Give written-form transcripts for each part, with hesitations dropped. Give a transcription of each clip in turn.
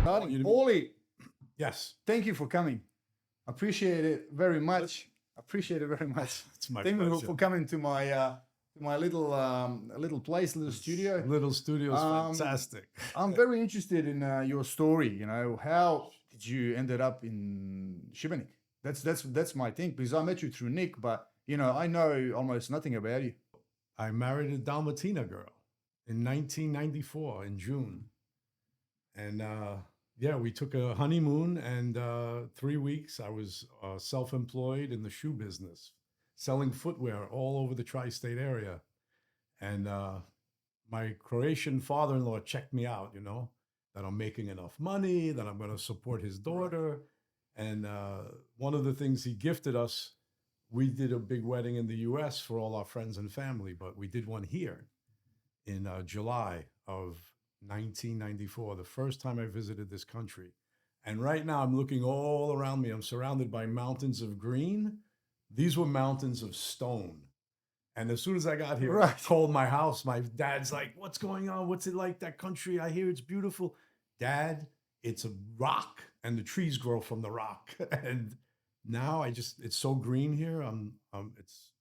Oli, Yes. thank you for coming. Appreciate it very much. Appreciate it very much. It's my Thank you pleasure. for coming to my little place, little studio. Little studio's fantastic. I'm very interested in your story. You know, how did you ended up in Šibenik? That's my thing, because I met you through Nick, but you know I know almost nothing about you. I married a Dalmatina girl in 1994 in June. And yeah, we took a honeymoon, and 3 weeks I was self-employed in the shoe business, selling footwear all over the tri-state area. And my Croatian father-in-law checked me out, you know, that I'm making enough money, that I'm going to support his daughter. And one of the things he gifted us, we did a big wedding in the US for all our friends and family, but we did one here in July of 1994, the first time I visited this country. And right now I'm looking all around me. I'm surrounded by mountains of green. These were mountains of stone. And as soon as I got here, I called my house. My dad's like, "What's going on? What's it like, that country? I hear it's beautiful." Dad, it's a rock, and the trees grow from the rock. And now it's so green here. It's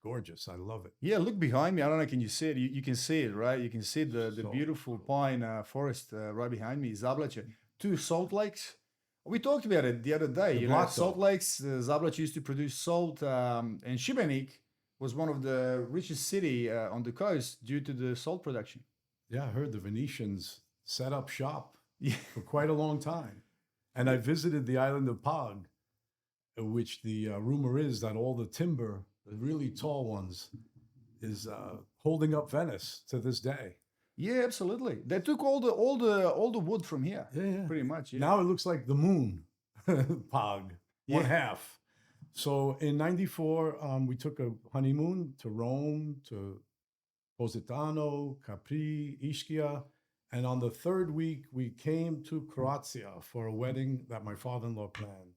gorgeous. I love it. Yeah, look behind me. I don't know, can you see it? You can see it, right? You can see the beautiful pine forest right behind me, Zablaće. 2 salt lakes. We talked about it the other day. You know, salt lakes, Zablaće used to produce salt, and Šibenik was one of the richest city on the coast due to the salt production. Yeah, I heard the Venetians set up shop for quite a long time. And I visited the island of Pag, which the rumor is that all the timber, the really tall ones, is holding up Venice to this day. Yeah, absolutely. They took all the wood from here. Yeah, pretty much. Yeah. Now it looks like the moon, Pag, one half. So in '94, we took a honeymoon to Rome, to Positano, Capri, Ischia. And on the 3rd week, we came to Croatia for a wedding that my father-in-law planned.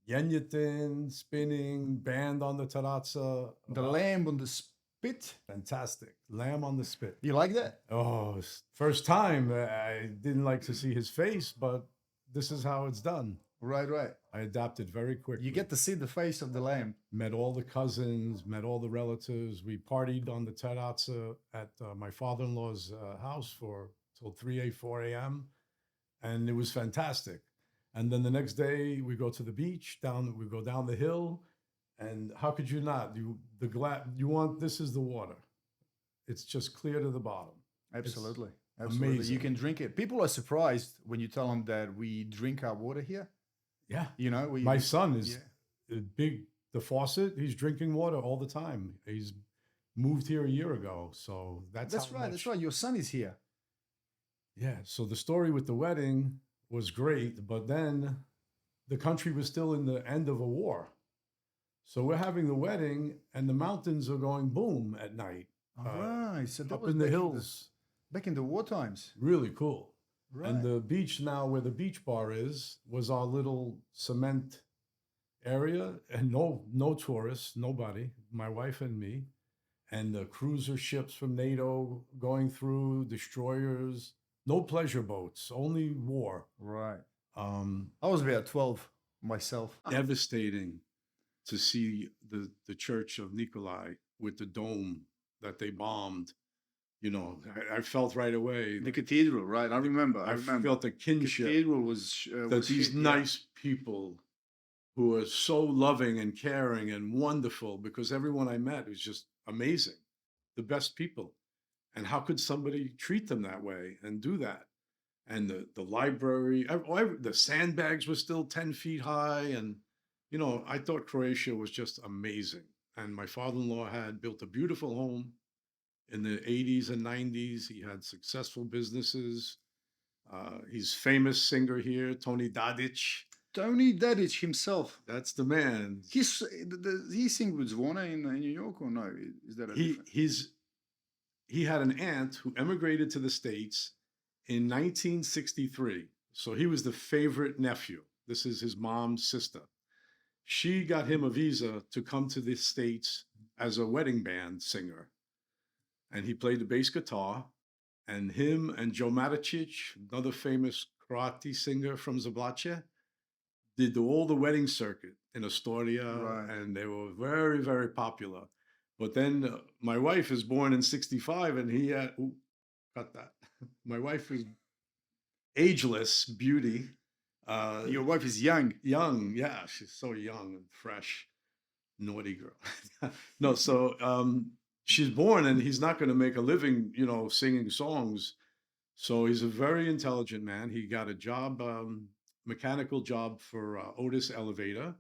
Yenjetin, spinning, band on the terrazza. The lamb on the spit. Fantastic. Lamb on the spit. You like that? Oh, first time. I didn't like to see his face, but this is how it's done. Right. I adapted very quickly. You get to see the face of the lamb. Met all the cousins, met all the relatives. We partied on the terrazza at my father-in-law's house till 4 a.m. And it was fantastic. And then the next day we go to the beach, we go down the hill, and how could you not? This is the water. It's just clear to the bottom. Absolutely. Amazing. You can drink it. People are surprised when you tell them that we drink our water here. Yeah. You know, my son is the faucet, he's drinking water all the time. He's moved here a year ago. So that's right. That's right. Your son is here. Yeah. So the story with the wedding was great, but then the country was still in the end of a war. So we're having the wedding, and the mountains are going boom at night. Right. So that up was in the hills. Back in the war times. Really cool. Right. And the beach now, where the beach bar was our little cement area, and no tourists, nobody, my wife and me, and the cruiser ships from NATO going through, destroyers. No pleasure boats, only war. Right. I was about 12 myself. Devastating to see the church of Nikolai with the dome that they bombed. You know, I felt right away. The cathedral, right? I remember. I felt a kinship. The cathedral was that these nice people who are so loving and caring and wonderful, because everyone I met was just amazing, the best people. And how could somebody treat them that way and do that? And the library, the sandbags were still 10 feet high. And, you know, I thought Croatia was just amazing. And my father-in-law had built a beautiful home in the 80s and 90s. He had successful businesses. He's famous singer here, Tony Dadic. Tony Dadic himself. That's the man. He sing with Zvona in New York, or no? Is that a different? He had an aunt who emigrated to the States in 1963. So he was the favorite nephew. This is his mom's sister. She got him a visa to come to the States as a wedding band singer. And he played the bass guitar. And him and Joe Maticic, another famous Croati singer from Zablace, did all the wedding circuit in Astoria, Right. and they were very, very popular. But then my wife is born in '65, and he had, ooh, cut that. My wife is ageless beauty. Your wife is young. Young, yeah, she's so young and fresh. Naughty girl. No, so she's born, and he's not going to make a living, singing songs. So he's a very intelligent man. He got a job, mechanical job for Otis Elevator,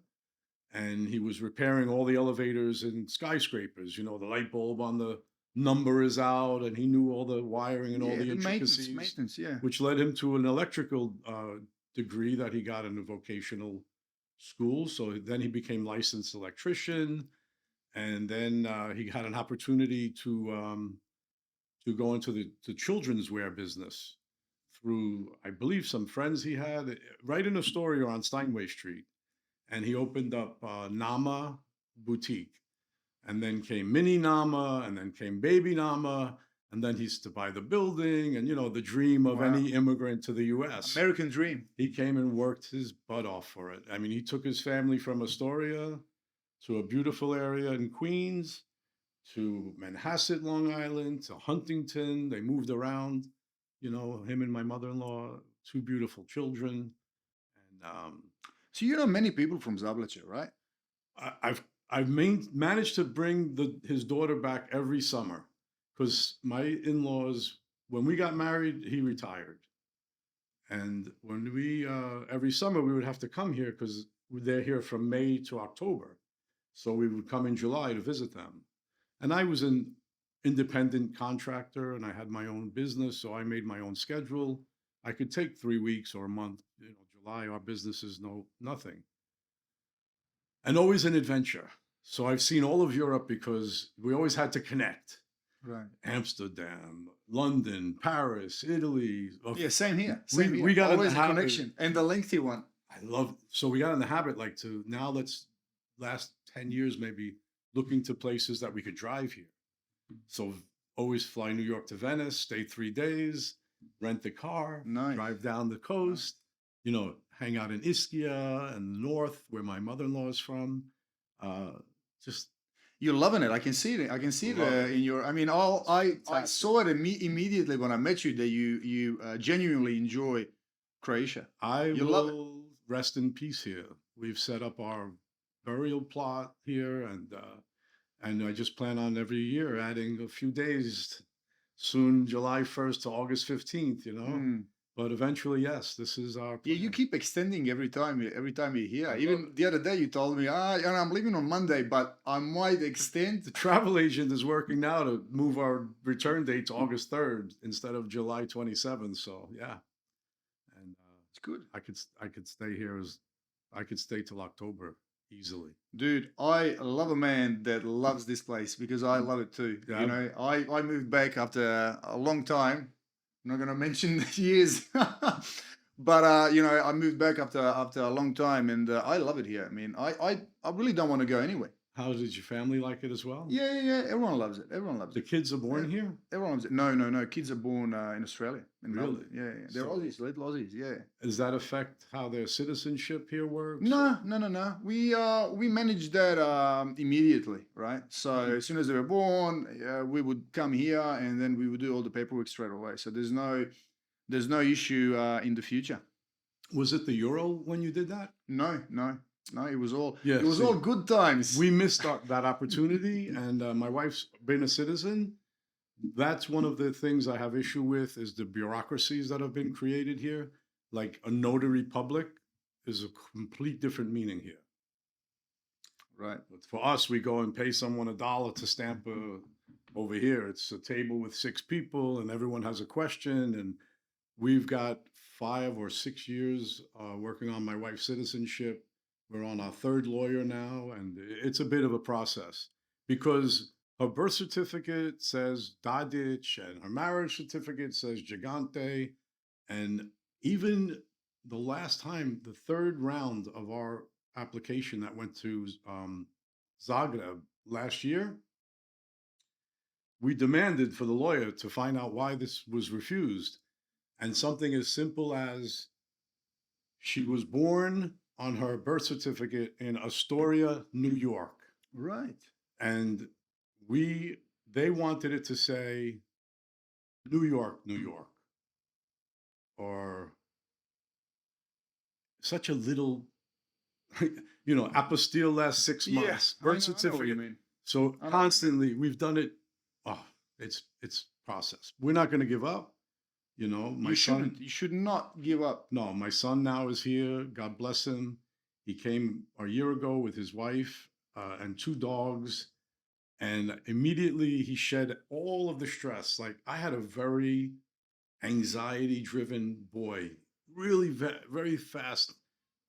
and he was repairing all the elevators in skyscrapers. The light bulb on the number is out, and he knew all the wiring and all the intricacies, maintenance, yeah. which led him to an electrical degree that he got in a vocational school. So then he became licensed electrician, and then he had an opportunity to go into the children's wear business through, I believe, some friends he had right in Astoria on Steinway Street. And he opened up Nama Boutique. And then came Mini Nama, and then came Baby Nama, and then he's to buy the building, and the dream of any immigrant to the US. American dream. He came and worked his butt off for it. I mean, he took his family from Astoria to a beautiful area in Queens, to Manhasset, Long Island, to Huntington. They moved around, him and my mother-in-law, two beautiful children. And so you know many people from Zablace, right? I've managed to bring his daughter back every summer, because my in-laws, when we got married, he retired. And when we, every summer, we would have to come here because they're here from May to October. So we would come in July to visit them. And I was an independent contractor, and I had my own business, so I made my own schedule. I could take 3 weeks or a month. July, our business is nothing. And always an adventure. So I've seen all of Europe because we always had to connect. Right. Amsterdam, London, Paris, Italy. Yeah, same here. We got always in a the habit, connection, and the lengthy one. So we got in the habit, let's last 10 years maybe, looking to places that we could drive here. So always fly New York to Venice, stay 3 days, rent the car, Nice. drive down the coast, hang out in Ischia and the north where my mother-in-law is from. Just You're loving it. I can see it. I can see it in your. I mean, I saw it immediately when I met you that you genuinely enjoy Croatia. You love it. Rest in peace here. We've set up our burial plot here, and I just plan on every year adding a few days. Soon, July 1st to August 15th. But eventually, yes, this is our plan. Yeah, you keep extending every time you're here. Even the other day, you told me, I'm leaving on Monday, but I might extend. The travel agent is working now to move our return date to August 3rd instead of July 27th. So yeah, and it's good. I could stay here I could stay till October easily. Dude, I love a man that loves this place because I love it too. Yeah. I moved back after a long time. I'm not going to mention the years, but I moved back after a long time, and I love it here. I mean, I really don't want to go anywhere. How did your family like it as well? Yeah. Everyone loves it. Everyone loves The it. kids are born here? Everyone loves it. No. Kids are born in Australia. In Really? Melbourne. Yeah. They're Aussies, little Aussies. Yeah. Does that affect how their citizenship here works? No. We managed that immediately, right? So as soon as they were born, we would come here, and then we would do all the paperwork straight away. So there's no issue in the future. Was it the euro when you did that? No. It was all Yeah, all good times. We missed that opportunity, and my wife's been a citizen. That's one of the things I have issue with is the bureaucracies that have been created here. Like a notary public is a complete different meaning here. Right. But for us, we go and pay someone $1 to stamp over here. It's a table with 6 people, and everyone has a question. And we've got 5 or 6 years working on my wife's citizenship. We're on our 3rd lawyer now, and it's a bit of a process because her birth certificate says Dadic, and her marriage certificate says Gigante. And even the last time, the 3rd round of our application that went to Zagreb last year, we demanded for the lawyer to find out why this was refused. And something as simple as She was born on her birth certificate in Astoria, New York. Right. And they wanted it to say New York, New York, or such a little, apostille last 6 months, Yeah, birth I know what you certificate. mean. So I know. constantly we've done it. Oh, it's process. We're not going to give up. My You son. shouldn't. You should not give up. No, my son now is here. God bless him. He came a year ago with his wife and 2 dogs. And immediately he shed all of the stress. Like I had a very anxiety driven boy, really very fast,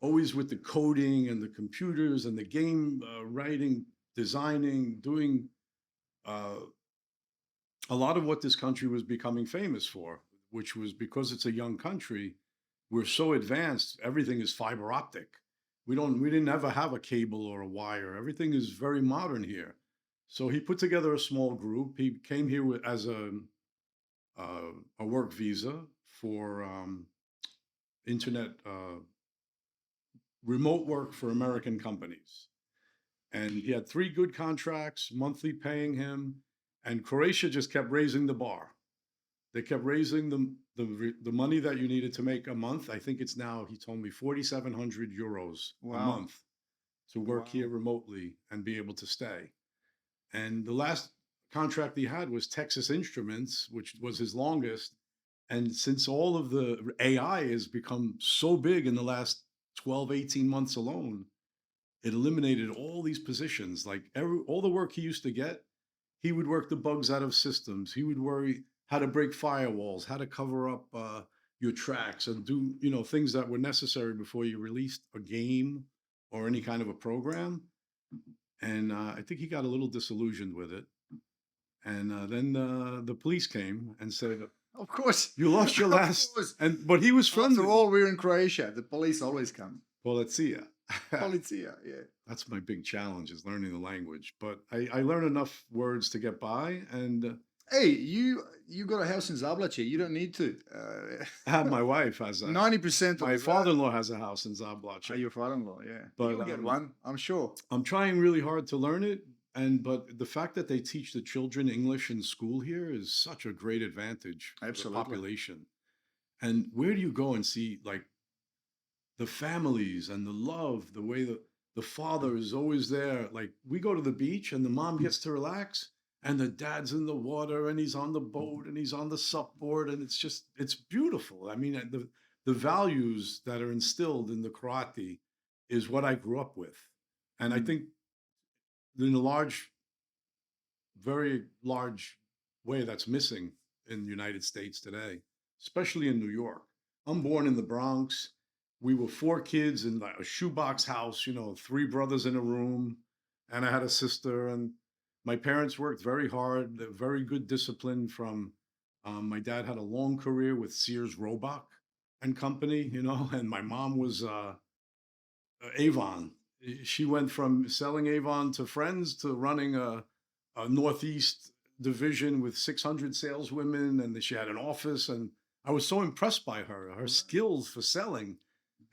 always with the coding and the computers and the game writing, designing, doing uh, a lot of what this country was becoming famous for, which was because it's a young country. We're so advanced, everything is fiber optic. We didn't ever have a cable or a wire. Everything is very modern here. So he put together a small group. He came here as a work visa for internet remote work for American companies. And he had 3 good contracts, monthly paying him. And Croatia just kept raising the bar. They kept raising the money that you needed to make a month. I think it's now, he told me, 4,700 euros a Wow. month to work Wow. here remotely and be able to stay. And the last contract he had was Texas Instruments, which was his longest. And since all of the AI has become so big in the last 12, 18 months alone, it eliminated all these positions. Like all the work he used to get, he would work the bugs out of systems. He would worry how to break firewalls, how to cover up your tracks, and do things that were necessary before you released a game or any kind of a program. And I think he got a little disillusioned with it. And then the police came and said, Of course. "You lost your Of last." course. But he was from After all, we're in Croatia. The police always come. Policia. Policia, yeah. That's my big challenge, is learning the language. But I learn enough words to get by. And Hey, you got a house in Zablace. You don't need to. my wife has 90% of my the father-in-law has a house in Zablace. your father-in-law, yeah. But, You'll get one, I'm sure. I'm trying really hard to learn it. But the fact that they teach the children English in school here is such a great advantage for the Absolutely. population. And where do you go and see like the families and the love, the way the father is always there? Like we go to the beach and the mom gets to relax and the dad's in the water and he's on the boat and he's on the suppboard, and it's beautiful. I mean, the values that are instilled in the Croati is what I grew up with. And I think in a very large way that's missing in the United States today, especially in New York. I'm born in the Bronx. We were 4 kids in like a shoebox house, 3 brothers in a room, and I had a sister. And my parents worked very hard, very good discipline from my dad had a long career with Sears Roebuck and Company, and my mom was Avon. She went from selling Avon to friends to running a Northeast division with 600 saleswomen, and she had an office. And I was so impressed by her skills for selling.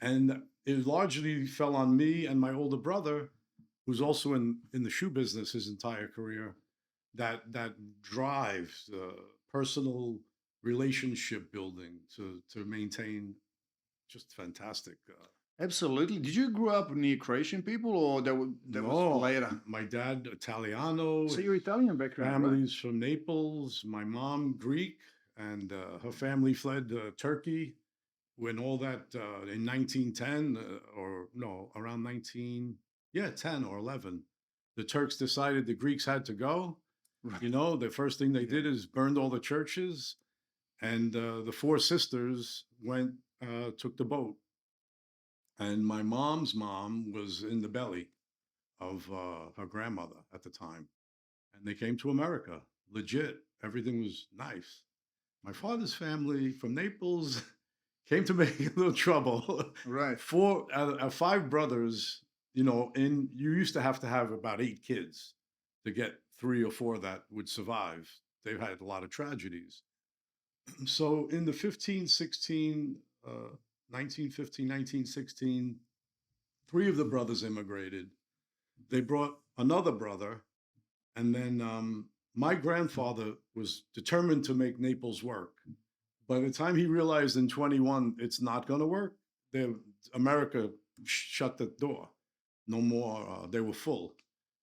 And it largely fell on me and my older brother, who's also in the shoe business his entire career, that drives personal relationship building to maintain just fantastic. Absolutely. Did you grow up near Croatian people, or that was later? My dad Italiano. So you're Italian background, right? Families from Naples. My mom Greek, and her family fled Turkey when all that in 1910 or no, around 10 or 11, the Turks decided the Greeks had to go. Right. The first thing they did is burned all the churches, and the 4 sisters took the boat. And my mom's mom was in the belly of her grandmother at the time. And they came to America, legit. Everything was nice. My father's family from Naples came to make a little trouble. Right. 5 brothers, you used to have about 8 kids to get 3 or 4 that would survive. They've had a lot of tragedies. So in the 15, 16, 1915, 1916, three of the brothers immigrated. They brought another brother, and then my grandfather was determined to make Naples work. By the time he realized in 21 it's not going to work, America shut the door. No more. They were full.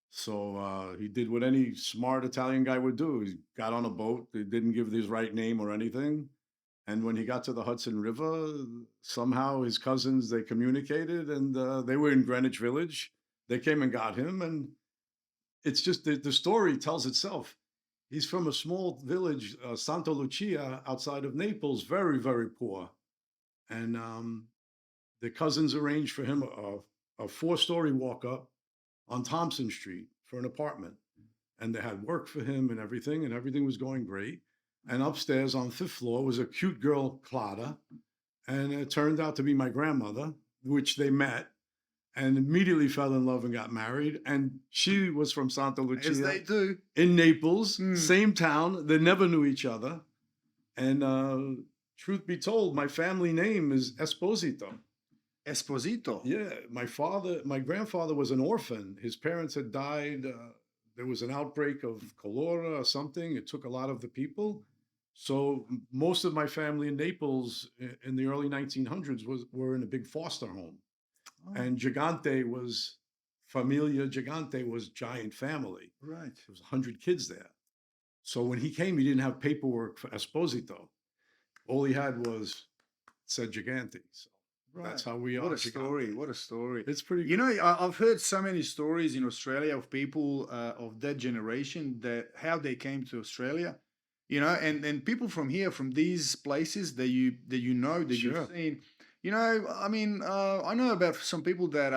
So he did what any smart Italian guy would do. He got on a boat. They didn't give his right name or anything. And when he got to the Hudson River, somehow his cousins, they communicated, and they were in Greenwich Village. They came and got him. And it's just the story tells itself. He's from a small village, Santa Lucia, outside of Naples, very, very poor. And the cousins arranged for him a 4-story walk-up on Thompson Street for an apartment. And they had work for him and everything was going great. And upstairs on 5th floor was a cute girl, Clara. And it turned out to be my grandmother, which they met and immediately fell in love and got married. And she was from Santa Lucia. As they do. In Naples, same town. They never knew each other. And truth be told, my family name is Esposito. Esposito? Yeah. My grandfather was an orphan. His parents had died. There was an outbreak of cholera or something. It took a lot of the people. So most of my family in Naples in the early 1900s were in a big foster home. Oh. And Familia Gigante was giant family. Right. There was 100 kids there. So when he came, he didn't have paperwork for Esposito. All he had said Gigante. So right. That's how we are. What a story. What a story. It's pretty good. You know, I've heard so many stories in Australia of people of that generation, how they came to Australia. You know, and people from here, from these places that you've seen. You know, I mean, I know about some people that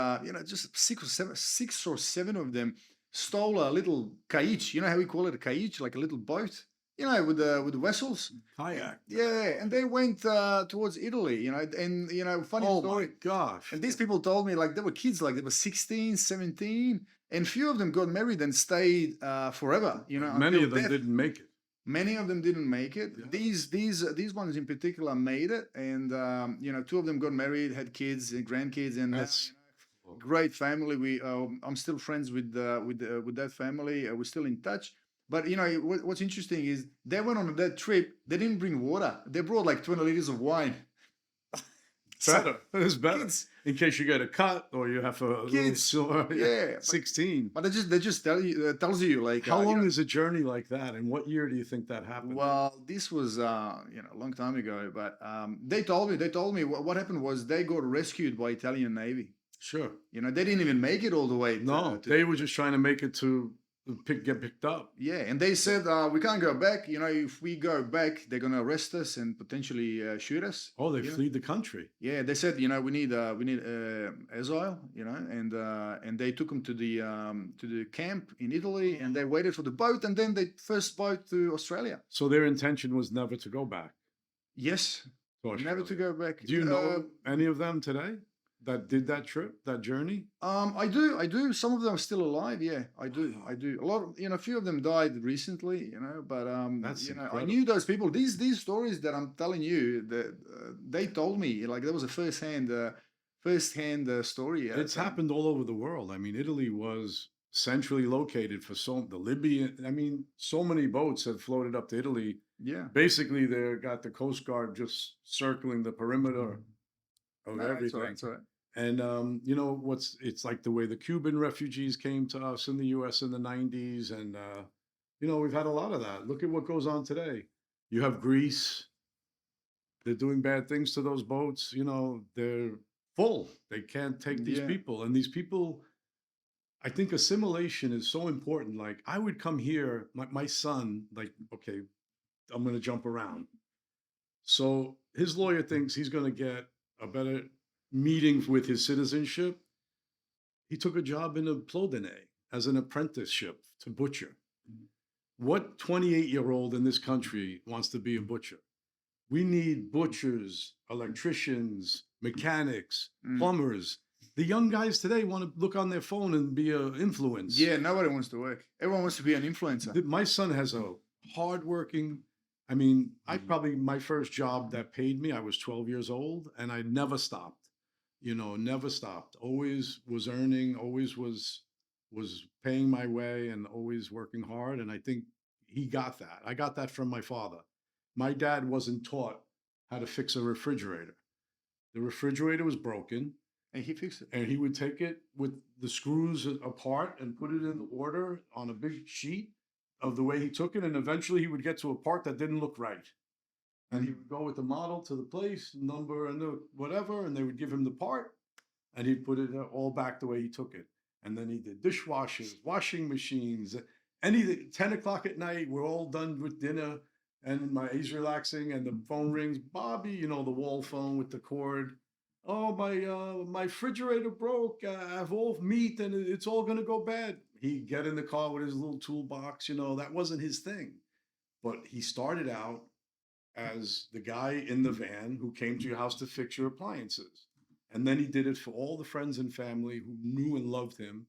just six or seven of them stole a little kaich. You know how we call it, a kaich, like a little boat. You know, with the vessels. Kayak. Yeah, and they went towards Italy. You know, and funny story. Oh my gosh! And these people told me like they were kids, like they were 16, 17, and few of them got married and stayed forever. You know, many of them didn't make it. Many of them didn't make it. Yeah. These ones in particular made it, and 2 of them got married, had kids and grandkids, and that's great family. I'm still friends with that family. We're still in touch. But what's interesting is they went on that trip. They didn't bring water. They brought like 20 liters of wine. Better. It's better. Kids. In case you get a cut or you have a kids, little sore. Yeah. 16. But they just tells you like how long is a journey like that, and what year do you think that happened? Well, this was a long time ago, but they told me what happened was they got rescued by Italian Navy. Sure. They didn't even make it all the way. They were just trying to make it to get picked up. Yeah, and they said we can't go back. If we go back, they're gonna arrest us and potentially shoot us. Oh, they fled the country. Yeah, they said we need asile. And they took them to the camp in Italy, and they waited for the boat, and then the first boat to Australia. So their intention was never to go back. Yes, never to go back. Do you know any of them today that did that trip, that journey? I do. Some of them are still alive. Yeah, I do. A lot of, a few of them died recently, but that's I knew those people. These stories that I'm telling you, that they told me, like there was a first-hand story. It's happened all over the world. I mean, Italy was centrally located for the Libyan. I mean, so many boats had floated up to Italy. Yeah. Basically, they got the Coast Guard just circling the perimeter of everything. That's right. And it's like the way the Cuban refugees came to us in the U.S. in the 90s. And, we've had a lot of that. Look at what goes on today. You have Greece. They're doing bad things to those boats. They're full. They can't take these people. And these people, I think assimilation is so important. Like I would come here, my son, like, okay, I'm going to jump around. So his lawyer thinks he's going to get a better meeting with his citizenship. He took a job in a Plodine as an apprenticeship to butcher. What 28-year-old in this country wants to be a butcher? We need butchers, electricians, mechanics, plumbers. The young guys today want to look on their phone and be an influencer. Yeah, nobody wants to work. Everyone wants to be an influencer. My son has a hardworking, I mean, I probably, my first job that paid me, I was 12 years old and I never stopped, never stopped. Always was earning, always was paying my way and always working hard. And I think he got that. I got that from my father. My dad wasn't taught how to fix a refrigerator. The refrigerator was broken And he fixed it. and he would take it with the screws apart and put it in order on a big sheet of the way he took it. And eventually he would get to a part that didn't look right. And he would go with the model to the place, number and the whatever, and they would give him the part and he'd put it all back the way he took it. And then he did dishwashers, washing machines, anything. 10 o'clock at night, we're all done with dinner and he's relaxing and the phone rings. Bobby, the wall phone with the cord. Oh, my refrigerator broke. I have all meat and it's all gonna go bad. He'd get in the car with his little toolbox. That wasn't his thing. But he started out as the guy in the van who came to your house to fix your appliances. And then he did it for all the friends and family who knew and loved him.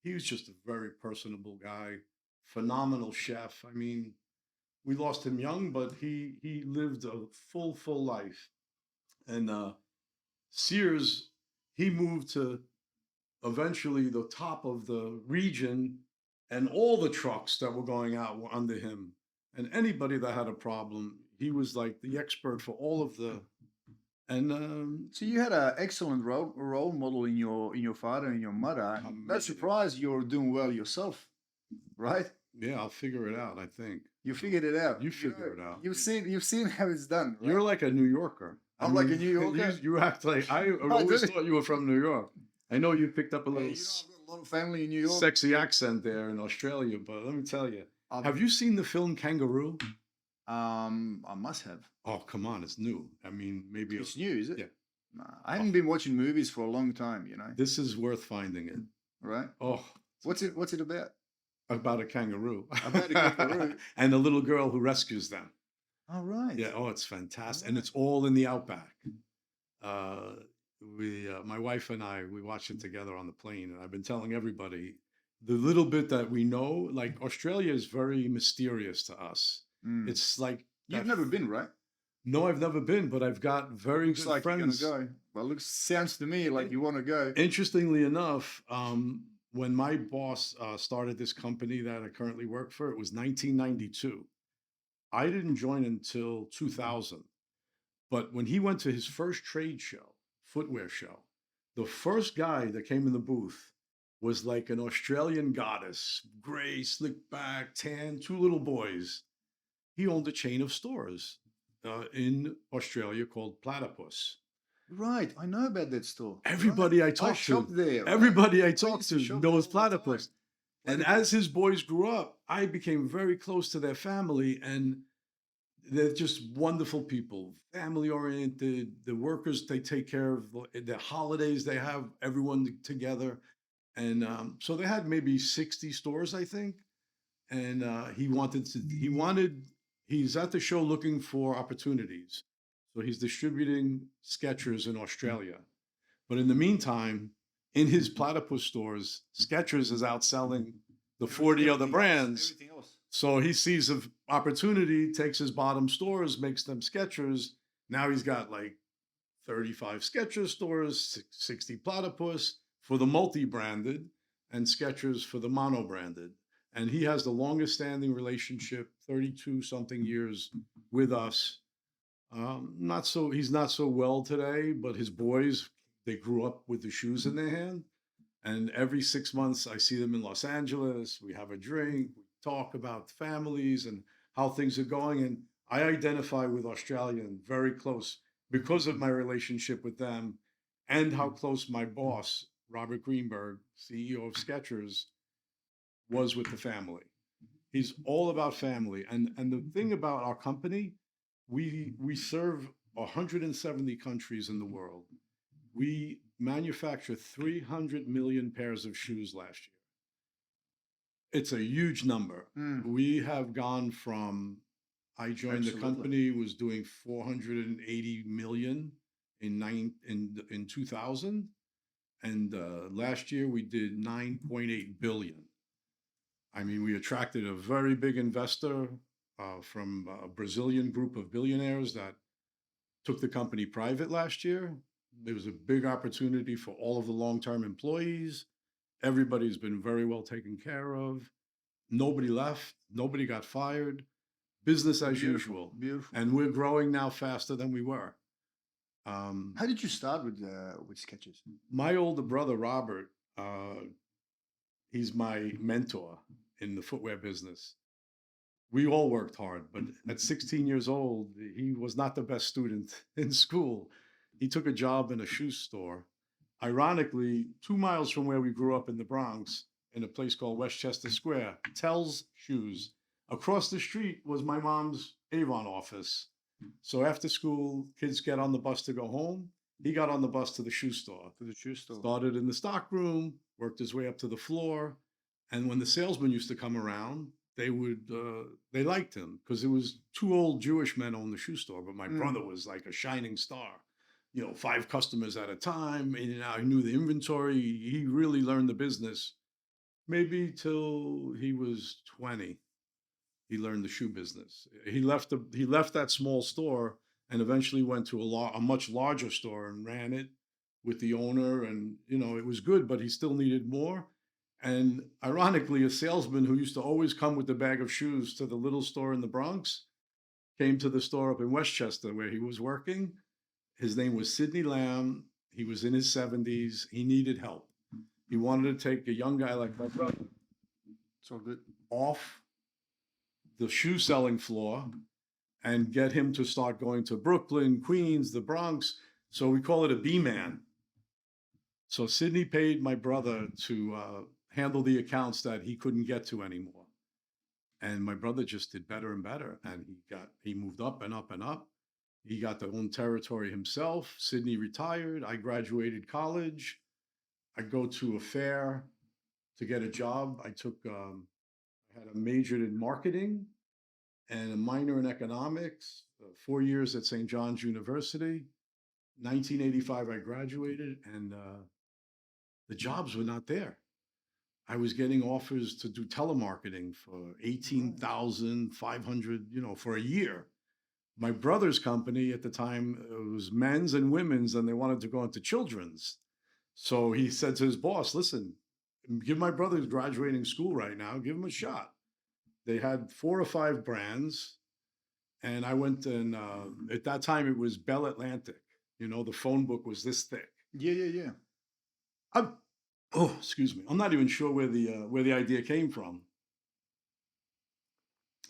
He was just a very personable guy, phenomenal chef. I mean, we lost him young, but he lived a full life. And Sears, he moved to eventually the top of the region, and all the trucks that were going out were under him. And anybody that had a problem, he was like the expert for all of the. And So you had an excellent role model in your father and your mother. I'm not surprised you're doing well yourself, right? yeah, I'll figure it out. I think You figured it out. you figure it out. You've seen how it's done. Right? You're like a New Yorker. I'm like a New Yorker. You act like I always thought you were from New York. I know you picked up a little I've got a lot of family in New York. sexy accent there in Australia, but let me tell you, have you seen the film Kangaroo? I must have. Oh, come on, it's new. I mean, maybe It's new, is it? Yeah. Nah, I haven't been watching movies for a long time. This is worth finding it. Right? Oh, What's it about? about a kangaroo. About a kangaroo. And a little girl who rescues them. All right. Yeah. Oh, it's fantastic, All and right. it's all in the outback. My wife and I, we watched it together on the plane, and I've been telling everybody the little bit that we know. Like Australia is very mysterious to us. Mm. It's like You've never been, right? No, I've never been, but I've got very Looks good like friends. you're gonna go. Well, sounds to me like you want to go. Interestingly enough, when my boss started this company that I currently work for, it was 1992. I didn't join until 2000. But when he went to his first trade show, footwear show, the first guy that came in the booth was like an Australian goddess, gray, slick back, tan, two little boys. He owned a chain of stores in Australia called Platypus. Right, I know about that store. Everybody right. I talked shopped there. everybody I used talked to to shop knows there all the Platypus. time. And as his boys grew up, I became very close to their family, and they're just wonderful people, family oriented. The workers, they take care of the holidays, they have everyone together. And so they had maybe 60 stores, I think. And he's at the show looking for opportunities. So he's distributing Skechers in Australia. But in the meantime, in his Platypus stores, Skechers is outselling the 40 other brands. Everything else. So he sees an opportunity, takes his bottom stores, makes them Skechers. Now he's got like 35 Skechers stores, 60 Platypus for the multi-branded, and Skechers for the mono-branded. And he has the longest standing relationship, 32 something years with us. He's not so well today, but his boys, they grew up with the shoes in their hand. And every 6 months, I see them in Los Angeles. We have a drink, we talk about families and how things are going. And I identify with Australian very close because of my relationship with them and how close my boss, Robert Greenberg, CEO of Skechers, was with the family. He's all about family. And the thing about our company, we serve 170 countries in the world. We manufacture 300 million pairs of shoes last year. It's a huge number. We have gone from, I joined the company, was doing 480 million in 2000. And last year we did 9.8 billion. I mean, we attracted a very big investor from a Brazilian group of billionaires that took the company private last year. There was a big opportunity for all of the long-term employees. Everybody's been very well taken care of. Nobody left. Nobody got fired. Business as usual. Beautiful. And we're growing now faster than we were. How did you start with sketches? My older brother, Robert, he's my mentor in the footwear business. We all worked hard, but at 16 years old, he was not the best student in school. He took a job in a shoe store. Ironically, 2 miles from where we grew up in the Bronx, in a place called Westchester Square, Tell's Shoes. Across the street was my mom's Avon office. So after school, kids get on the bus to go home. He got on the bus to the shoe store. To the shoe store. Started in the stock room, worked his way up to the floor. And when the salesman used to come around, they liked him because it was two old Jewish men owned the shoe store, but my brother was like a shining star. 5 customers at a time. And, he knew the inventory. He really learned the business. Maybe till he was 20, he learned the shoe business. He left that small store and eventually went to a much larger store and ran it with the owner. And it was good, but he still needed more. And ironically, a salesman who used to always come with the bag of shoes to the little store in the Bronx came to the store up in Westchester where he was working. His name was Sidney Lamb. He was in his 70s. He needed help. He wanted to take a young guy like my brother So good. off the shoe selling floor and get him to start going to Brooklyn, Queens, the Bronx. So we call it a B-man. So Sidney paid my brother to handle the accounts that he couldn't get to anymore. And my brother just did better and better. And he moved up and up and up. He got the own territory himself. Sidney retired. I graduated college. I go to a fair to get a job. I had a major in marketing and a minor in economics, 4 years at St. John's University. 1985, I graduated, and the jobs were not there. I was getting offers to do telemarketing for $18,500, for a year. My brother's company at the time was men's and women's, and they wanted to go into children's. So he said to his boss, listen, give my brother who's graduating school right now, give him a shot. They had 4 or 5 brands. And I went and at that time it was Bell Atlantic. The phone book was this thick. Yeah. Excuse me. I'm not even sure where the idea came from.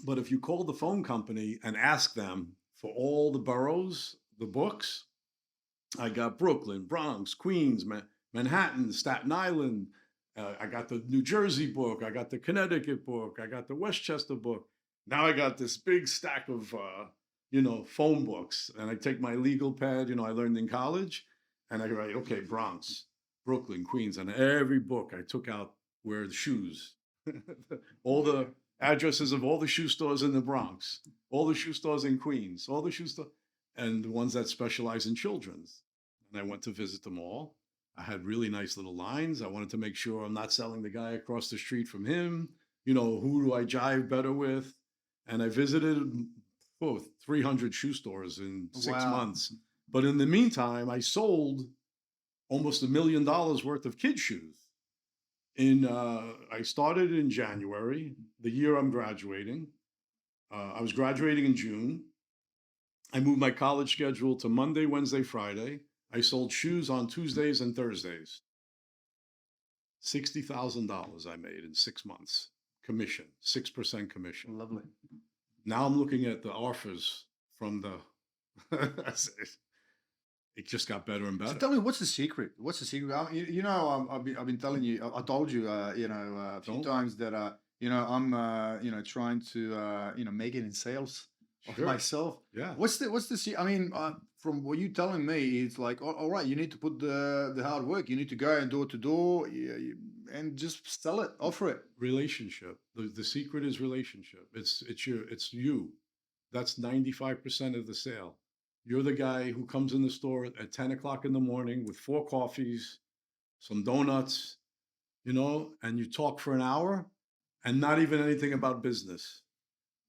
But if you call the phone company and ask them for all the boroughs, the books, I got Brooklyn, Bronx, Queens, Manhattan, Staten Island. I got the New Jersey book. I got the Connecticut book. I got the Westchester book. Now I got this big stack of, phone books. And I take my legal pad, I learned in college, and I write, okay, Bronx, Brooklyn, Queens. And every book I took out were the shoes. All the addresses of all the shoe stores in the Bronx, all the shoe stores in Queens, all the shoe stores, and the ones that specialize in children's. And I went to visit them all. I had really nice little lines. I wanted to make sure I'm not selling the guy across the street from him. Who do I jive better with? And I visited both 300 shoe stores in 6 months. But in the meantime, I sold almost $1 million worth of kid shoes. I started in January, the year I'm graduating. I was graduating in June. I moved my college schedule to Monday, Wednesday, Friday. I sold shoes on Tuesdays and Thursdays. $60,000 I made in 6 months. Commission, 6% commission. Lovely. Now I'm looking at the offers from it just got better and better. So tell me, what's the secret? What's the secret? I've been telling you. I told you, a few times that I'm trying to make it in sales myself. Yeah. What's the? I mean, from what you're telling me, it's like, all right, you need to put the hard work. You need to go and door to door, and just sell it, offer it. Relationship. The secret is relationship. It's you. That's 95% of the sale. You're the guy who comes in the store at 10 o'clock in the morning with 4 coffees, some donuts, and you talk for an hour and not even anything about business.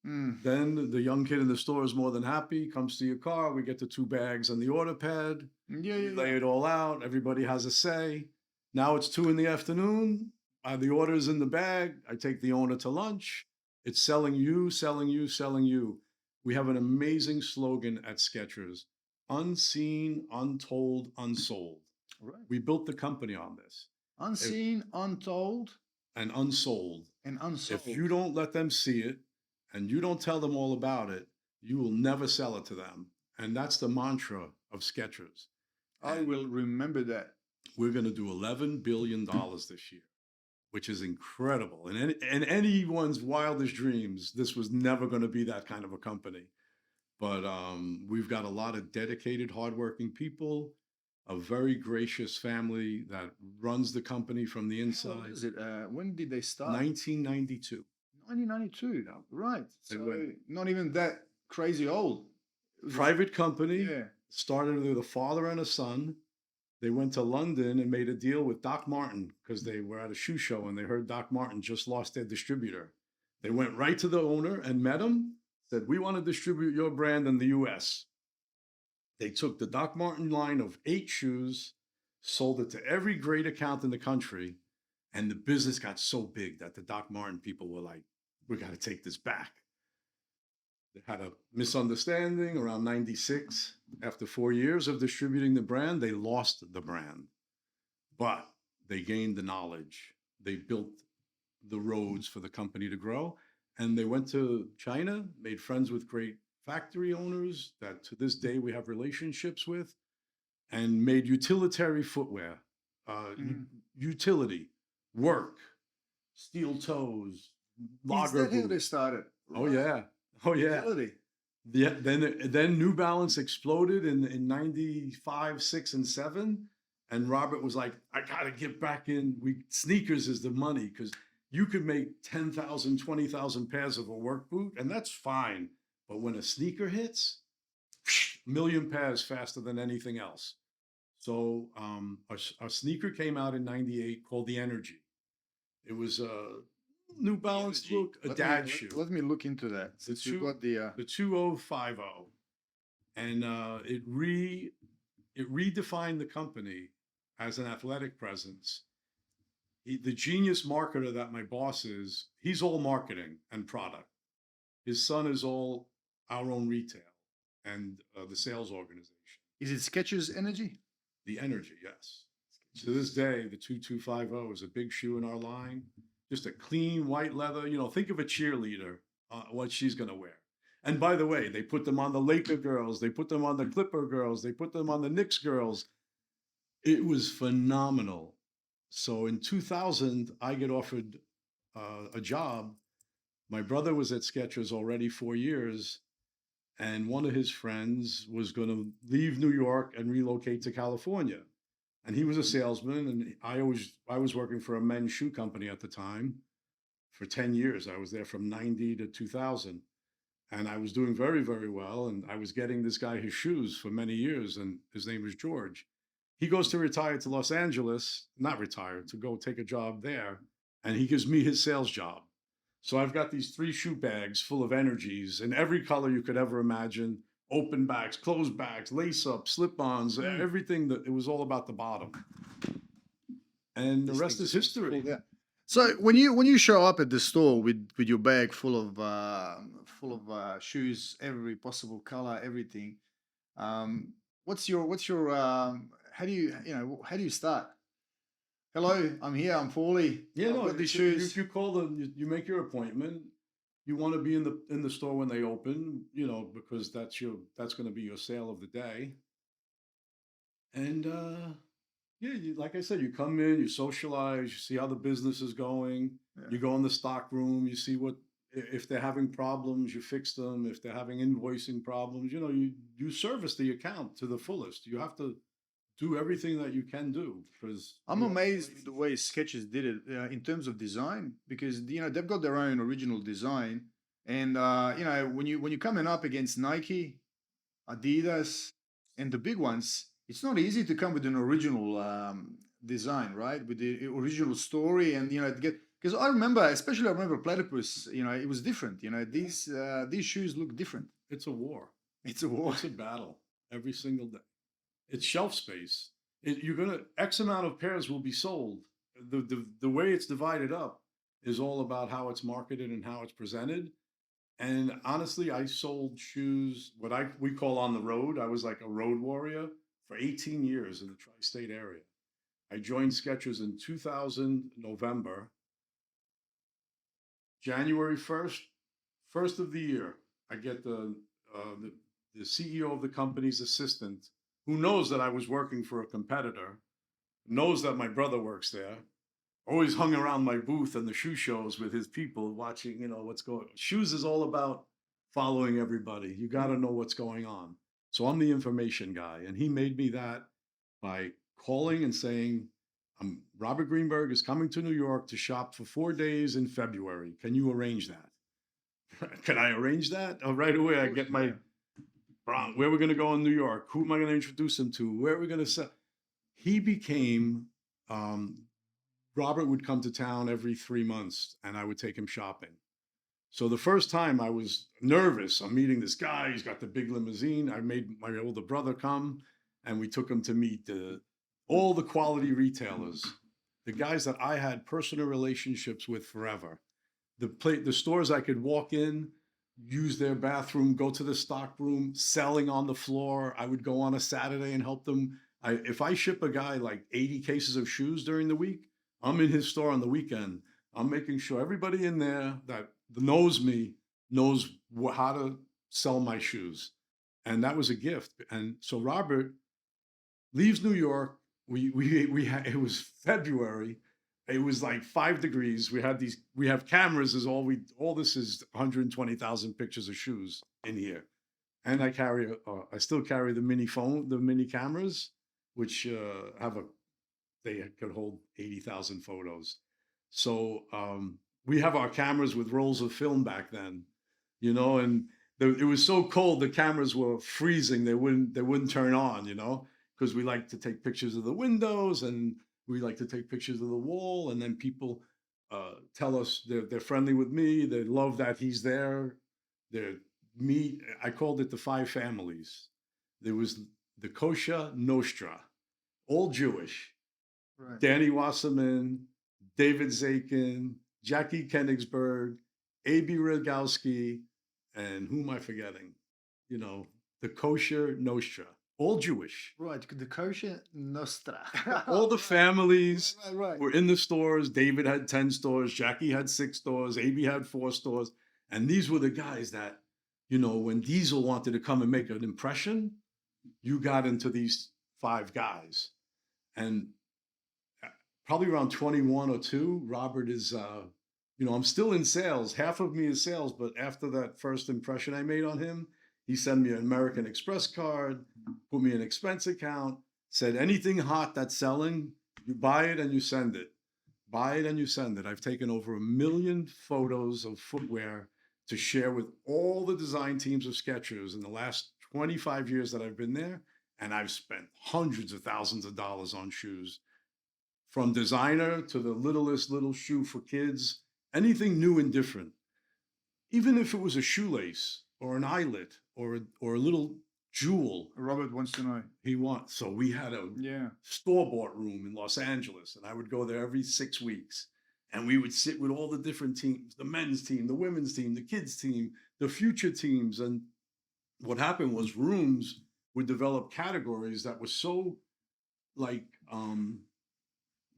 Mm. Then the young kid in the store is more than happy, comes to your car. We get the 2 bags on the order pad. Yeah, We yeah, lay yeah. it all out. Everybody has a say. Now it's 2 in the afternoon. The order's in the bag. I take the owner to lunch. It's selling you, selling you, selling you. We have an amazing slogan at Skechers: unseen, untold, unsold. Right. We built the company on this. Unseen, untold, And unsold. and If unsold. you don't let them see it and you don't tell them all about it, you will never sell it to them. And that's the mantra of Skechers. I And will remember that. we're going to do $11 billion this year, which is incredible. And in anyone's wildest dreams, this was never going to be that kind of a company. But we've got a lot of dedicated, hardworking people, a very gracious family that runs the company from the How old inside. is it? When did they start? 1992. 1992. Right. They So went not even that crazy old. It was private company, yeah. started with a father and a son. They went to London and made a deal with Doc Martin because they were at a shoe show and they heard Doc Martin just lost their distributor. They went right to the owner and met him, said, "We want to distribute your brand in the US." They took the Doc Martin line of 8 shoes, sold it to every great account in the country, and the business got so big that the Doc Martin people were like, "We got to take this back." They had a misunderstanding around 96. After 4 years of distributing the brand, they lost the brand, but they gained the knowledge. They built the roads for the company to grow. And they went to China, made friends with great factory owners that to this day we have relationships with, and made utilitarian footwear, Mm. utility, work, steel toes, Is lager that how they boots. started? Oh, Right. yeah. Oh, yeah. Utility. Yeah, then New Balance exploded in 95, 6, and 7. And Robert was like, I gotta get back in. Sneakers is the money because you could make 10,000, 20,000 pairs of a work boot, and that's fine. But when a sneaker hits, a million pairs faster than anything else. So our sneaker came out in 98 called the Energy. It was a New Balance Energy. look, a dad shoe. Let me look into that. Since you got the The 2050, and it redefined the company as an athletic presence. The genius marketer that my boss is, he's all marketing and product. His son is all our own retail and the sales organization. is it Skechers Energy? The Energy, yes. To this day, the 2250 is a big shoe in our line. Just a clean white leather. You know, think of a cheerleader, what she's going to wear. And by the way, they put them on the Laker girls. They put them on the Clipper girls. They put them on the Knicks girls. It was phenomenal. So in 2000, I get offered a job. My brother was at Skechers already 4 years. And one of his friends was going to leave New York and relocate to California. And he was a salesman, and I was working for a men's shoe company at the time for 10 years. I was there from 90 to 2000, and I was doing very, very well. And I was getting this guy his shoes for many years, and his name was George. He goes to retire to Los Angeles, not retire, to go take a job there, and he gives me his sales job. So I've got these 3 shoe bags full of energies in every color you could ever imagine: open backs, closed backs, lace up, slip-ons, everything. That it was all about the bottom. And the rest is history. Yeah. So when you show up at the store with your bag full of shoes, every possible color, everything, what's your how do you start? Hello, I'm here. I'm Paulie. Yeah, I've no, got these shoes. you call them, you make your appointment. You want to be in the store when they open, you know, because that's going to be your sale of the day. And yeah, like I said, you come in, you socialize, you see how the business is going. Yeah. You go in the stock room, you see if they're having problems, you fix them. If they're having invoicing problems, you know, you service the account to the fullest. You have to do everything that you can do because I'm amazed with the way Skechers did it in terms of design, because they've got their own original design, and when you're coming up against Nike, Adidas, and the big ones, it's not easy to come with an original design, right? With the original story, and Because I remember, especially I remember Platypus. You know, it was different. You know, these shoes look different. It's a war. It's a war. It's a battle every single day. It's shelf space. You're gonna X amount of pairs will be sold. The way it's divided up is all about how it's marketed and how it's presented. And honestly, I sold shoes what we call on the road. I was like a road warrior for 18 years in the tri-state area. I joined Skechers in 2000 November. January 1st, first of the year, I get the CEO of the company's assistant, who knows that I was working for a competitor, knows that my brother works there, always hung around my booth and the shoe shows with his people, watching, what's going on. Shoes is all about following everybody. You got to know what's going on. So I'm the information guy. And he made me that by calling and saying, Robert Greenberg is coming to New York to shop for 4 days in February. Can you arrange that? Can I arrange that? Oh, right away, I get my, where we're going to go in New York. Who am I going to introduce him to? Where are we going to sell? He became, Robert would come to town every 3 months and I would take him shopping. So the first time I was nervous. I'm meeting this guy. He's got the big limousine. I made my older brother come and we took him to meet all the quality retailers, the guys that I had personal relationships with forever. The stores I could walk in, use their bathroom, go to the stock room, selling on the floor. I would go on a Saturday and help them. If I ship a guy like 80 cases of shoes during the week, I'm in his store on the weekend. I'm making sure everybody in there that knows me knows how to sell my shoes. And that was a gift. And so Robert leaves New York. It was February. It was like 5 degrees. We have cameras all this is 120,000 pictures of shoes in here. And I still carry the mini cameras, which they could hold 80,000 photos. So we have our cameras with rolls of film back then, and it was so cold, the cameras were freezing. They wouldn't turn on, because we like to take pictures of the windows and we like to take pictures of the wall. And then people tell us they're friendly with me. They love that he's there. I called it the 5 families. There was the Kosher Nostra, all Jewish. Right. Danny Wasserman, David Zakin, Jackie Kenigsberg, A.B. Rogowski, and who am I forgetting? The Kosher Nostra, all Jewish. Right, the Kosher Nostra. All the families right. were in the stores. David had 10 stores. Jackie had 6 stores. A.B. had 4 stores. And these were the guys that, when Diesel wanted to come and make an impression, you got into these 5 guys. And probably around 21 or 2, Robert is, I'm still in sales. Half of me is sales, but after that first impression I made on him, he sent me an American Express card, put me in an expense account, said anything hot that's selling, you buy it and you send it. Buy it and you send it. I've taken over 1 million photos of footwear to share with all the design teams of Skechers in the last 25 years that I've been there. And I've spent hundreds of thousands of dollars on shoes. From designer to the littlest little shoe for kids, anything new and different. Even if it was a shoelace or an eyelet or a little jewel. Robert wants to know. So we had a store-bought room in Los Angeles, and I would go there every 6 weeks. And we would sit with all the different teams, the men's team, the women's team, the kids team, the future teams. And what happened was rooms would develop categories that were so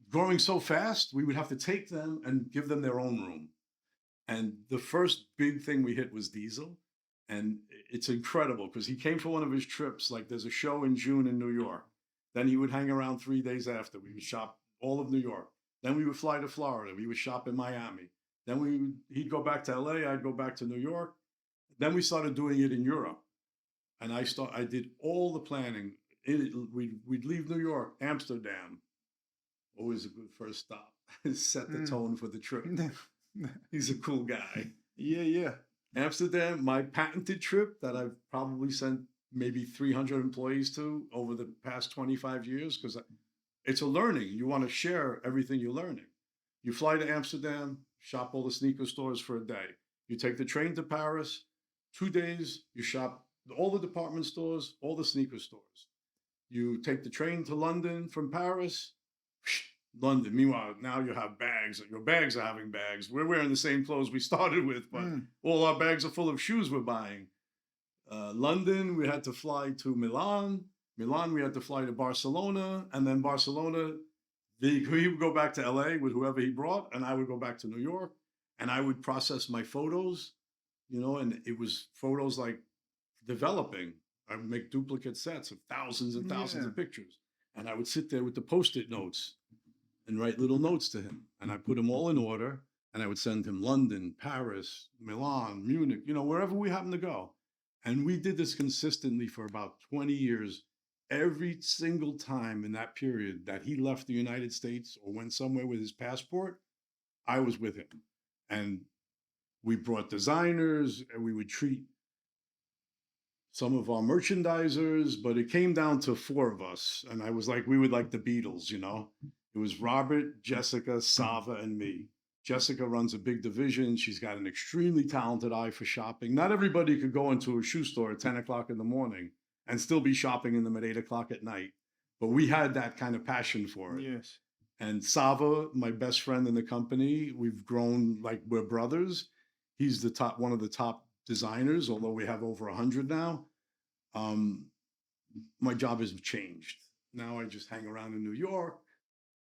growing so fast, we would have to take them and give them their own room. And the first big thing we hit was Diesel. And it's incredible because he came for one of his trips. Like there's a show in June in New York. Then he would hang around 3 days after. We would shop all of New York. Then we would fly to Florida. We would shop in Miami. Then he'd go back to LA. I'd go back to New York. Then we started doing it in Europe. And I did all the planning. We'd leave New York, Amsterdam. Always a good first stop. Set the tone for the trip. He's a cool guy. Yeah. Amsterdam, my patented trip that I've probably sent maybe 300 employees to over the past 25 years, because it's a learning. You want to share everything you're learning. You fly to Amsterdam, shop all the sneaker stores for a day. You take the train to Paris, 2 days, you shop all the department stores, all the sneaker stores. You take the train to London from Paris, London. Meanwhile, now you have bags. Your bags are having bags. We're wearing the same clothes we started with, but all our bags are full of shoes we're buying. London, we had to fly to Milan. Milan, we had to fly to Barcelona. And then Barcelona, he would go back to LA with whoever he brought, and I would go back to New York, and I would process my photos, and it was photos like developing. I would make duplicate sets of thousands and thousands of pictures. And I would sit there with the Post-it notes and write little notes to him. And I put them all in order, and I would send him London, Paris, Milan, Munich, wherever we happen to go. And we did this consistently for about 20 years. Every single time in that period that he left the United States or went somewhere with his passport, I was with him. And we brought designers, and we would treat some of our merchandisers, but it came down to 4 of us. And I was like, we were like the Beatles, It was Robert, Jessica, Sava, and me. Jessica runs a big division. She's got an extremely talented eye for shopping. Not everybody could go into a shoe store at 10 o'clock in the morning and still be shopping in them at 8 o'clock at night. But we had that kind of passion for it. Yes. And Sava, my best friend in the company, we've grown like we're brothers. He's one of the top designers, although we have over 100 now. My job has changed. Now I just hang around in New York,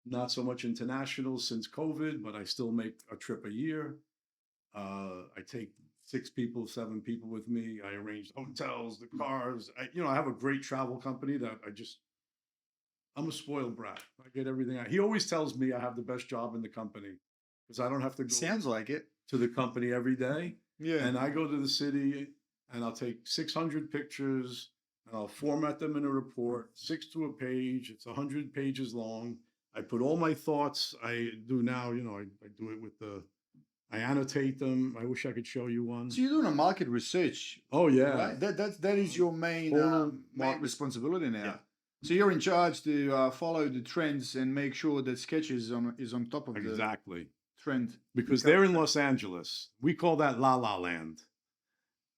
not so much international since COVID, but I still make a trip a year. I take 6 people, 7 people with me. I arrange hotels, the cars. I have a great travel company that I'm a spoiled brat. I get everything. He always tells me I have the best job in the company because I don't have to go Sounds like it. to the company every day. Yeah. And I go to the city and I'll take 600 pictures and I'll format them in a report, 6 to a page. It's 100 pages long. I put all my thoughts. I do now, I do it I annotate them. I wish I could show you one. So you're doing a market research. Oh yeah. Right? That is your main responsibility now. Yeah. So you're in charge to follow the trends and make sure that Skechers is on top of Exactly. the trend. Because they're in Los Angeles. We call that La La Land.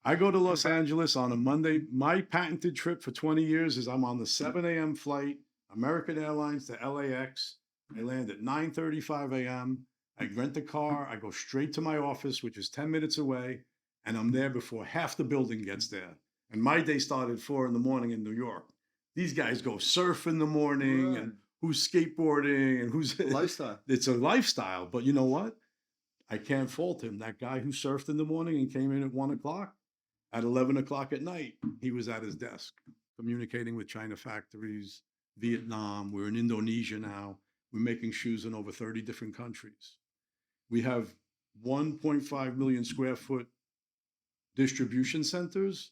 I go to Los Angeles on a Monday. My patented trip for 20 years is I'm on the 7 a.m. flight, American Airlines to LAX. I land at 9:35 a.m. I rent a car. I go straight to my office, which is 10 minutes away, and I'm there before half the building gets there. And my day started at 4 a.m. in New York. These guys go surf in the morning, and who's skateboarding, and who's lifestyle. It's a lifestyle, but you know what? I can't fault him. That guy who surfed in the morning and came in at 1 o'clock, at 11 o'clock at night, he was at his desk communicating with China factories, Vietnam. We're in Indonesia now. We're making shoes in over 30 different countries. We have 1.5 million square foot distribution centers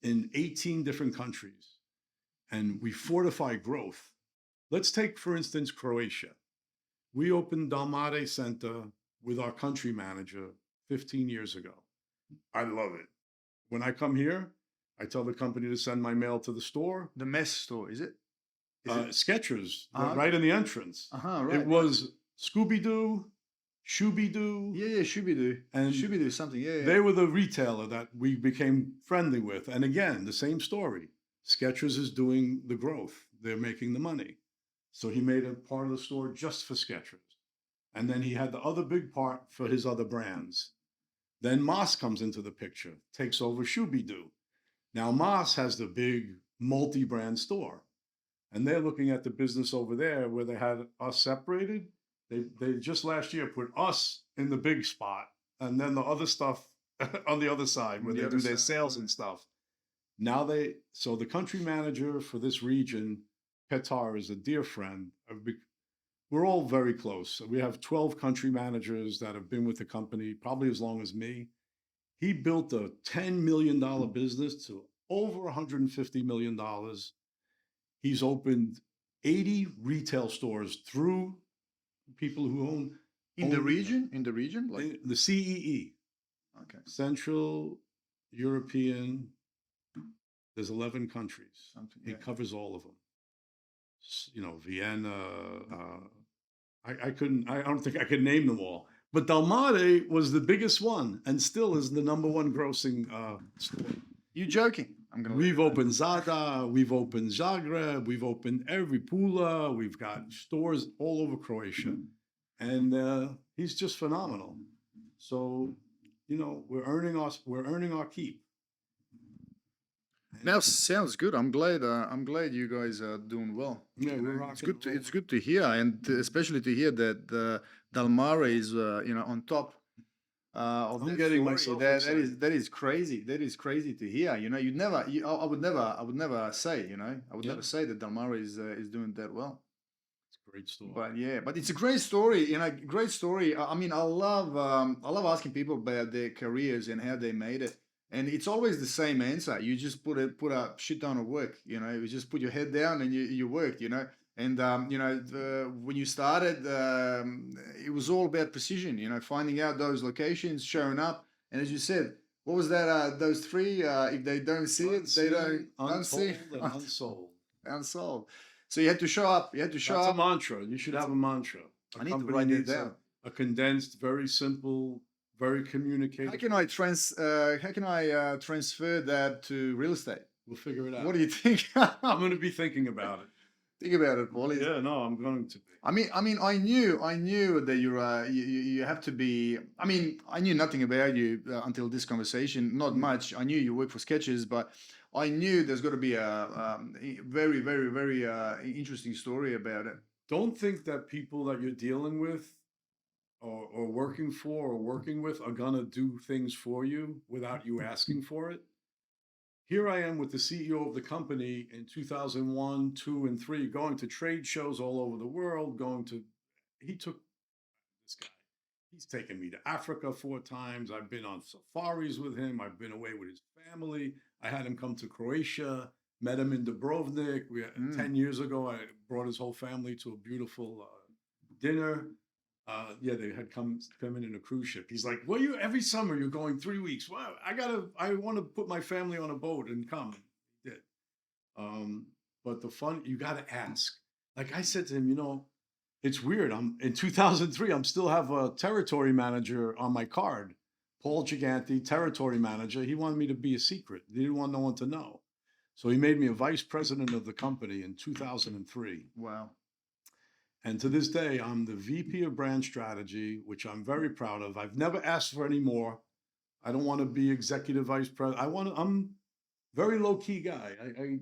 in 18 different countries. And we fortify growth. Let's take, for instance, Croatia. We opened Dalmate Center with our country manager 15 years ago. I love it. When I come here, I tell the company to send my mail to the store. The mess store, is it? Skechers, right in the entrance. Right. It was Scooby-Doo, Shooby-Doo. Yeah, Shooby-Doo. And Shooby-Doo something, yeah. They were the retailer that we became friendly with. And again, the same story. Skechers is doing the growth. They're making the money. So he made a part of the store just for Skechers. And then he had the other big part for his other brands. Then Moss comes into the picture, takes over Shooby-Doo. Now Moss has the big multi-brand store. And they're looking at the business over there where they had us separated. They just last year put us in the big spot and then the other stuff on the other side where they do their sales and stuff. Now so the country manager for this region, Petar, is a dear friend. We're all very close. We have 12 country managers that have been with the company probably as long as me. He built a $10 million business to over $150 million. He's opened 80 retail stores through people who own in the region, like the CEE. Okay. Central European. There's 11 countries. It covers all of them. Vienna, I don't think I could name them all. But Dalmate was the biggest one and still is the #1 grossing store. You joking? I'm gonna. We've opened Zada, we've opened Zagreb, we've opened every Pula, we've got stores all over Croatia. And he's just phenomenal. So, we're earning our keep. Now sounds good. I'm glad. I'm glad you guys are doing well. Yeah, we're rocking. It's good to hear, and especially to hear that Dalmare is on top of I'm that getting story. myself That is crazy. That is crazy to hear. You'd never. I would never say. I would never say that Dalmare is doing that well. It's a great story. But yeah, but it's a great story. Great story. I mean, I love asking people about their careers and how they made it. And it's always the same answer. You just put a shit ton of work. You just put your head down and you worked. And when you started, it was all about precision. Finding out those locations, showing up, and as you said, what was that? Those three. If they don't see it, they don't see. Unsold. Unsolved. So you had to show up. You had to show That's up. a mantra. You should have a mantra. I need to write that down. A condensed, very simple, very communicative. How can I transfer that to real estate? We'll figure it out. What do you think? I'm going to be thinking about it. Think about it, Paul. Yeah, no, I'm going to be. I mean, I knew that you have to be. I mean, I knew nothing about you until this conversation. Not much. I knew you work for Sketches, but I knew there's got to be a very, very, very interesting story about it. Don't think that people that you're dealing with or working for or working with are going to do things for you without you asking for it. Here I am with the CEO of the company in 2001, 2, and 3, going to trade shows all over the world, he took this guy. He's taken me to Africa 4 times. I've been on safaris with him. I've been away with his family. I had him come to Croatia, met him in Dubrovnik. 10 years ago, I brought his whole family to a beautiful dinner. They had come in a cruise ship. He's like, well, every summer you're going 3 weeks. Well, I want to put my family on a boat and come. He did. But you got to ask. Like I said to him, it's weird. In 2003, I'm still have a territory manager on my card, Paul Gigante, territory manager. He wanted me to be a secret. He didn't want no one to know. So he made me a vice president of the company in 2003. Wow. And to this day, I'm the VP of brand strategy, which I'm very proud of. I've never asked for any more. I don't want to be executive vice president. I'm very low key guy.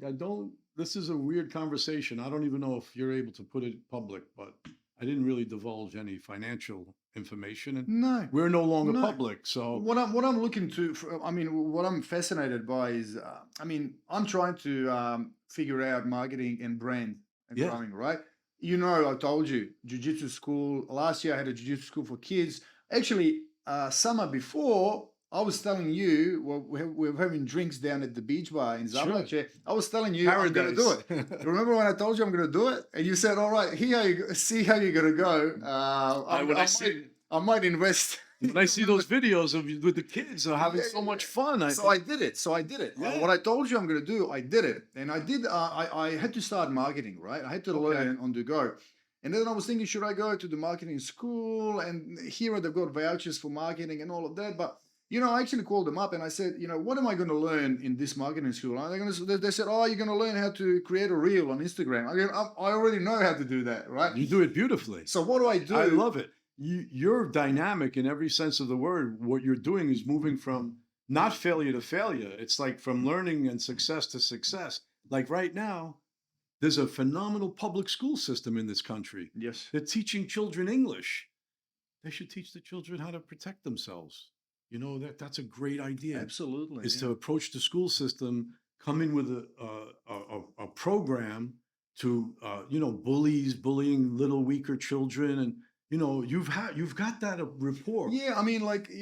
I don't, this is a weird conversation. I don't even know if you're able to put it public, but I didn't really divulge any financial information. And no, we're no longer public. So what I'm looking to, what I'm fascinated by is, I'm trying to figure out marketing and brand and growing, right? I told you, jiu-jitsu school. Last year I had a jiu-jitsu school for kids. Actually, summer before, I was telling you, we were having drinks down at the beach bar in Zablace. Sure. I was telling you, I'm going to do it. Remember when I told you I'm going to do it? And you said, all right, see how you're going to go. I might invest. When I see those videos of you with the kids are having so much fun. I did it. Yeah. What I told you I'm going to do, I did it. And I did, I had to start marketing, right? I had to learn on the go. And then I was thinking, should I go to the marketing school? And here they've got vouchers for marketing and all of that. But, I actually called them up and I said, what am I going to learn in this marketing school? And they said, you're going to learn how to create a reel on Instagram. I already know how to do that, right? You do it beautifully. So what do I do? I love it. You're dynamic in every sense of the word. What you're doing is moving from not failure to failure. It's like from learning and success to success. Like right now, there's a phenomenal public school system in this country. Yes. They're teaching children English. They should teach the children how to protect themselves. That's a great idea. Absolutely. Is to approach the school system, come in with a program to, bullying little weaker children and, you've got that rapport. Yeah,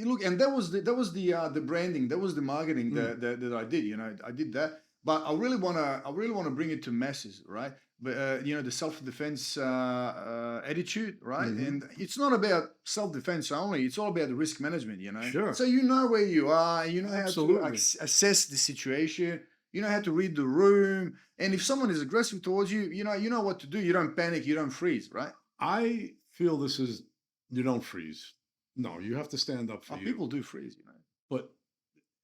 look, and that was the branding, that was the marketing that I did. I did that, but I really wanna bring it to masses, right? But the self-defense attitude, right? Mm-hmm. And it's not about self-defense only; it's all about the risk management. Sure. So where you are, how to assess the situation. You know how to read the room, and if someone is aggressive towards you, you know what to do. You don't panic, you don't freeze, right? I feel this is, you don't freeze. No, you have to stand up for you. People do freeze, you know. But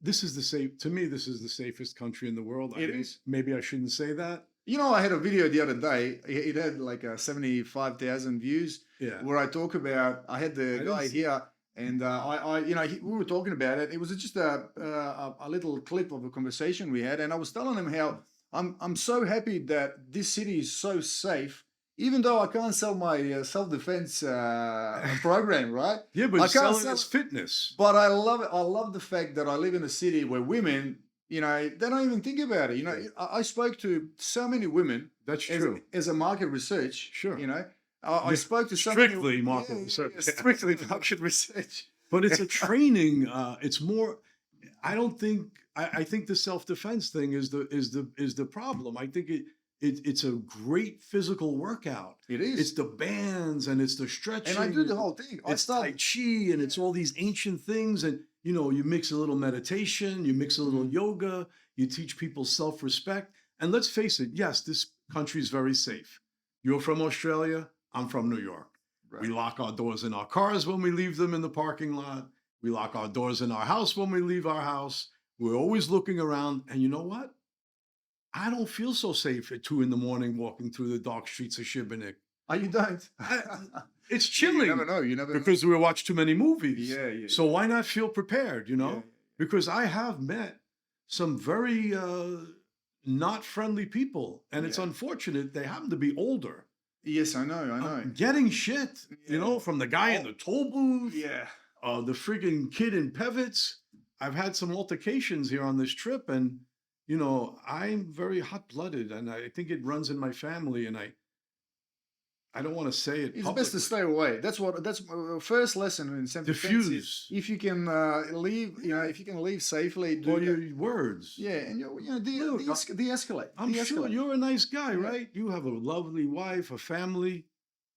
this is to me, this is the safest country in the world. It is. Maybe I shouldn't say that. You know, I had a video the other day. It had like 75,000 views. Yeah. Where I talk about, I had the guy here, and we were talking about it. It was just a little clip of a conversation we had, and I was telling him how I'm so happy that this city is so safe. Even though I can't sell my self-defense program, right? Yeah, but I can't sell it as fitness. But I love it. I love the fact that I live in a city where women, you know, they don't even think about it. You know, I spoke to so many women. That's true. As a market research, sure. You know, I spoke to so strictly many, market research. Strictly market research. But it's a training. It's more. I don't think. I think the self-defense thing is the problem. I think it's a great physical workout. It is. It's the bands and it's the stretching. And I do the whole thing. It's Tai Chi and it's all these ancient things. And, you know, you mix a little meditation, you mix a little yoga, you teach people self-respect. And let's face it, yes, this country is very safe. You're from Australia, I'm from New York. Right. We lock our doors in our cars when we leave them in the parking lot. We lock our doors in our house when we leave our house. We're always looking around. And you know what? I don't feel so safe at 2 a.m. walking through the dark streets of Šibenik. Oh, you don't? It's chilling. You never know. You never because we watch too many movies. Yeah. So why not feel prepared, you know? Yeah. Because I have met some very not friendly people. And it's unfortunate they happen to be older. Yes, I know. Getting shit, you know, from the guy in the toll booth. Yeah. The friggin' kid in Pevitz. I've had some altercations here on this trip, and you know, I'm very hot-blooded, and I think it runs in my family, and I don't want to say it. It's best to stay away. That's first lesson in self-defense. Diffuse. If you can leave, you know, if you can leave safely. Do your words. Yeah, and de-escalate. I'm sure you're a nice guy, right? You have a lovely wife, a family.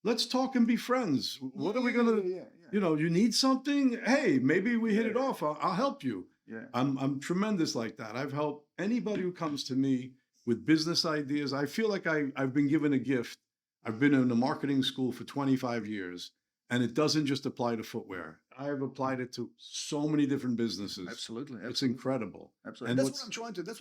Let's talk and be friends. What are we gonna? You know, you need something. Hey, maybe we hit it off. I'll help you. Yeah. I'm tremendous like that. I've helped anybody who comes to me with business ideas. I feel like I've been given a gift. I've been in a marketing school for 25 years, and it doesn't just apply to footwear. I've applied it to so many different businesses. Absolutely. It's incredible. Absolutely. And that's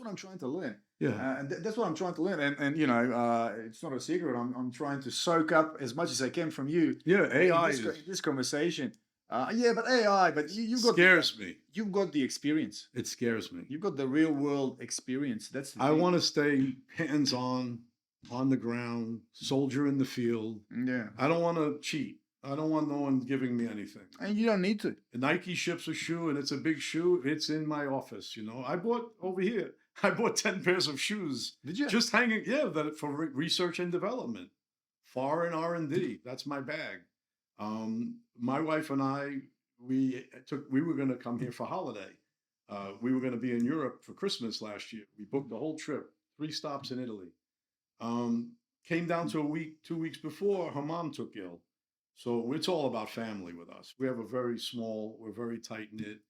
what I'm trying to learn. Yeah. And that's what I'm trying to learn. And you know, it's not a secret. I'm trying to soak up as much as I can from you. Yeah, AI this conversation. But AI, but you've got scares me. You've got the experience. It scares me. You've got the real world experience. That's the I thing. want to stay hands-on, on the ground, soldier in the field. Yeah. I don't want to cheat. I don't want no one giving me anything. And you don't need to. Nike ships a shoe, and it's a big shoe. It's in my office, you know. I bought 10 pairs of shoes. Did you? Just hanging, that for research and development. Foreign R&D. That's my bag. My wife and I, we were going to come here for holiday. We were going to be in Europe for Christmas last year. We booked the whole trip, 3 stops in Italy. Came down to 2 weeks before, her mom took ill. So it's all about family with us. We're very tight knit.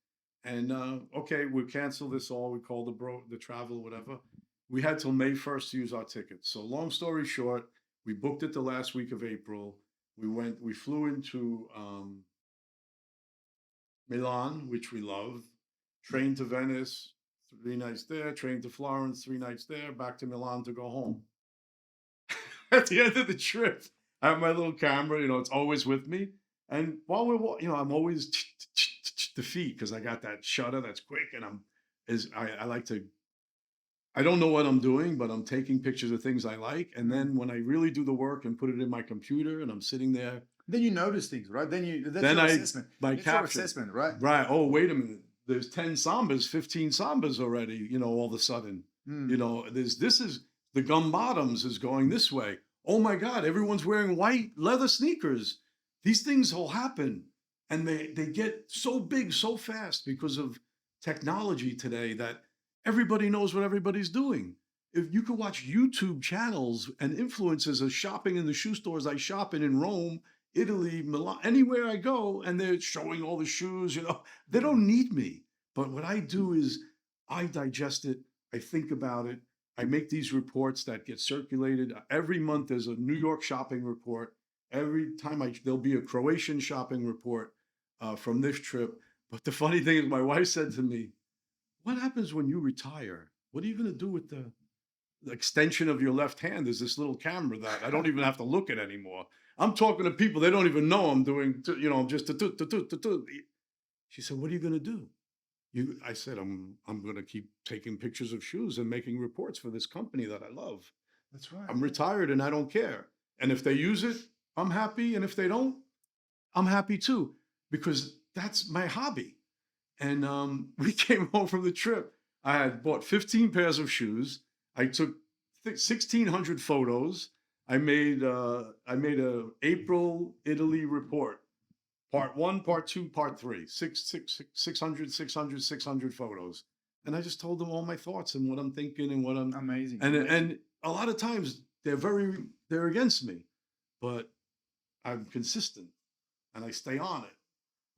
And okay, we'll cancel this all. We called the travel, whatever. We had till May 1st to use our tickets. So long story short, we booked it the last week of April. We flew into Milan, which we love, train to Venice, 3 nights there, train to Florence, 3 nights there, back to Milan to go home. At the end of the trip, I have my little camera, you know, it's always with me. And while we're, you know, I'm always the feet because I got that shutter that's quick, and I like to, I don't know what I'm doing, but I'm taking pictures of things I like. And then when I really do the work and put it in my computer and I'm sitting there. Then you notice things, right? That's your assessment. My caption. Your assessment, right? Right. Oh, wait a minute. There's 10 sambas, 15 sambas already, you know, all of a sudden. You know, this is, the gum bottoms is going this way. Oh my God, everyone's wearing white leather sneakers. These things will happen. And they get so big so fast because of technology today that everybody knows what everybody's doing. If you could watch YouTube channels and influencers of shopping in the shoe stores I shop in Rome, Italy, Milan, anywhere I go, and they're showing all the shoes, you know, they don't need me. But what I do is I digest it, I think about it, I make these reports that get circulated. Every month there's a New York shopping report. every time there'll be a Croatian shopping report from this trip. But the funny thing is, my wife said to me, "What happens when you retire? What are you going to do with the extension of your left hand? There's this little camera that I don't even have to look at anymore. I'm talking to people, they don't even know I'm doing, just She said, "What are you going to do?" I said, I'm going to keep taking pictures of shoes and making reports for this company that I love. That's right. I'm retired and I don't care. And if they use it, I'm happy. And if they don't, I'm happy too, because that's my hobby. And we came home from the trip. I had bought 15 pairs of shoes. I took 1,600 photos. I made a April Italy report. Part 1, part 2, part 3, 600 photos. And I just told them all my thoughts and what I'm thinking and what I'm amazing. And a lot of times they're against me, but I'm consistent and I stay on it.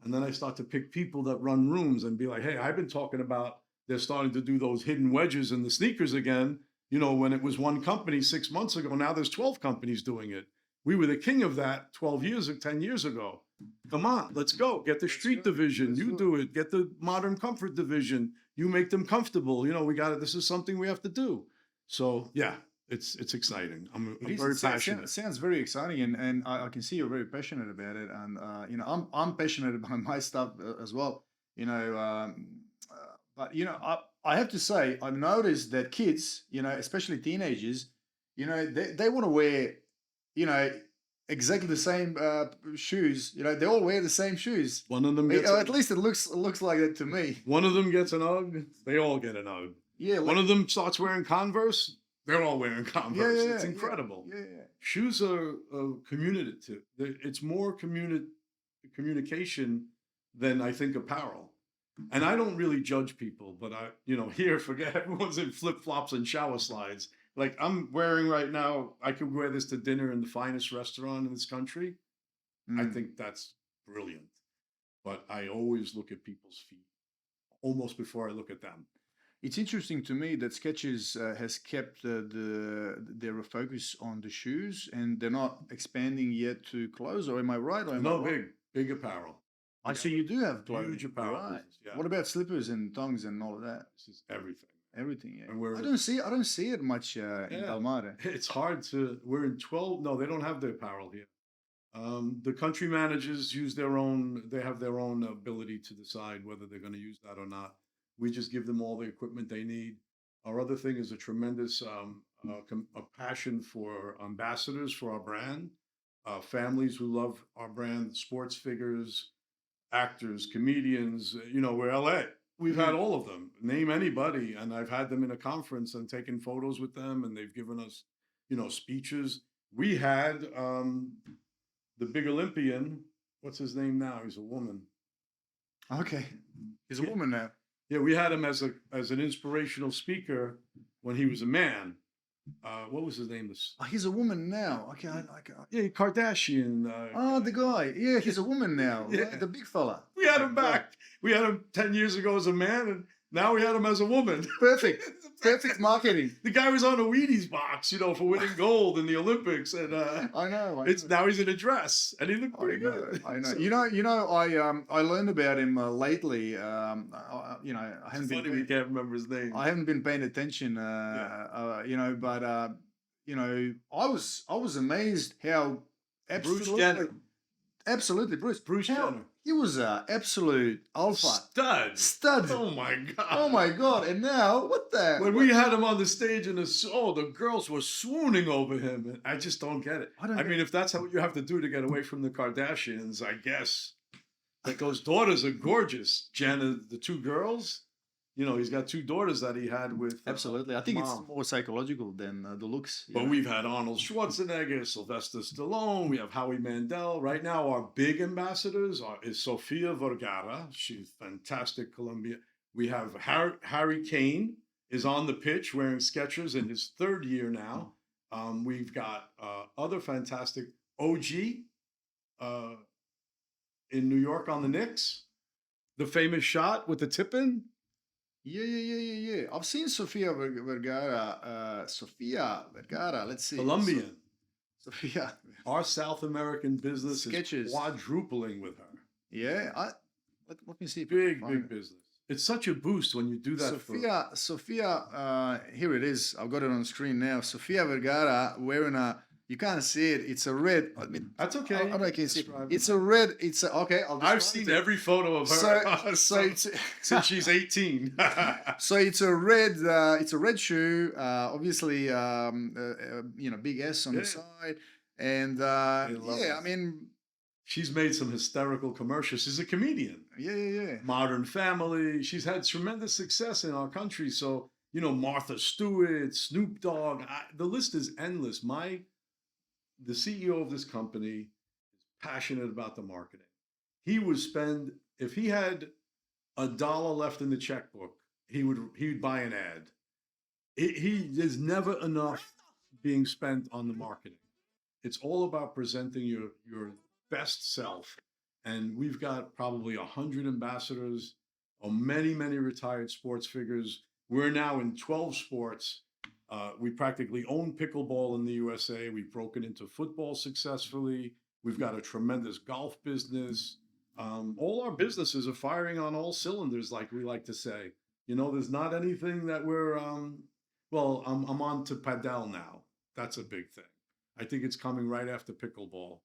And then I start to pick people that run rooms and be like, "Hey, I've been talking about they're starting to do those hidden wedges in the sneakers again. When it was one company 6 months ago, now there's 12 companies doing it. We were the king of that 10 years ago. Come on, let's go. Get the street division. You do it. Get the modern comfort division. You make them comfortable. We got it. This is something we have to do." So yeah, it's exciting. I'm very passionate. It sounds very exciting, and I can see you're very passionate about it. And I'm passionate about my stuff as well. But I have to say, I've noticed that kids, especially teenagers, they want to wear, exactly the same shoes. They all wear the same shoes. One of them gets at least it looks like that to me. One of them gets an UGG. They all get an UGG. Yeah. One of them starts wearing Converse. They're all wearing Converse. Yeah, it's incredible. Yeah. Shoes are communicative. It's more communication than I think apparel. And I don't really judge people, but here, forget everyone's in flip-flops and shower slides. Like I'm wearing right now, I could wear this to dinner in the finest restaurant in this country. I think that's brilliant. But I always look at people's feet almost before I look at them. It's interesting to me that Skechers has kept their focus on the shoes, and they're not expanding yet to clothes. Or am I right? Or am I wrong? Big apparel. I see you do have clothing. Huge apparel. Right. Business, yeah. What about slippers and tongs and all of that? This is everything. Everything, yeah. And I don't see it much in Almada. It's hard to. We're in 12. No, they don't have the apparel here. The country managers use their own. They have their own ability to decide whether they're going to use that or not. We just give them all the equipment they need. Our other thing is a tremendous a passion for ambassadors for our brand, families who love our brand, sports figures, actors, comedians. We're LA. We've had all of them. Name anybody, and I've had them in a conference and taken photos with them, and they've given us, speeches. We had the big Olympian. What's his name now? He's a woman. Okay, he's a woman now. Yeah, we had him as an inspirational speaker when he was a man. What was his name? He's a woman now. Okay, yeah, Kardashian. The guy. Yeah, he's a woman now. Yeah. Right? The big fella. We had him back. We had him 10 years ago as a man, and now we had him as a woman. Perfect. Perfect marketing. The guy was on a Wheaties box, for winning gold in the Olympics, and I know. Now he's in a dress, and he looked pretty good. I know. So, I learned about him lately. I haven't funny we can't remember his name. I haven't been paying attention. But I was amazed how Bruce Jenner. Absolutely, Bruce Jenner. He was an absolute alpha. Stud. Oh my God. Oh my God. And now, when we had him on the stage and the girls were swooning over him. And I just don't get it. I mean, if that's what you have to do to get away from the Kardashians, I guess. Like those daughters are gorgeous. Jenna, the two girls. He's got two daughters that he had with. Absolutely. I think it's more psychological than the looks. But we've had Arnold Schwarzenegger, Sylvester Stallone. We have Howie Mandel. Right now, our big ambassadors is Sofia Vergara. She's fantastic Colombian. We have Harry Kane is on the pitch wearing Skechers in his third year now. We've got other fantastic OG in New York on the Knicks. The famous shot with the tip-in. Yeah. I've seen Sofia Vergara. Let's see. Colombian. Sofia Our South American business Sketches. is quadrupling with her. Yeah, let me see. if I Big, can find big it. business. It's such a boost when you do that. Sophia, here it is. I've got it on the screen now. Sophia Vergara wearing you can't see it. It's a red. I mean, That's okay. I don't know if you can see it. Describe It's it. a red. Okay, I've seen every photo of her So it's since she's 18. so it's a red. It's a red shoe. Obviously, big S on the side, and love yeah, it. I mean, She's made some hysterical commercials. She's a comedian. yeah. Modern Family. She's had tremendous success in our country. So, Martha Stewart, Snoop Dogg. The list is endless. The CEO of this company is passionate about the marketing. He would spend, if he had $1 left in the checkbook, he would buy an ad. There's never enough being spent on the marketing. It's all about presenting your best self. And we've got probably 100 ambassadors or many, many retired sports figures. We're now in 12 sports. We practically own pickleball in the USA. We've broken into football successfully. We've got a tremendous golf business. All our businesses are firing on all cylinders, like we like to say. There's not anything that we're, I'm on to padel now. That's a big thing. I think it's coming right after pickleball.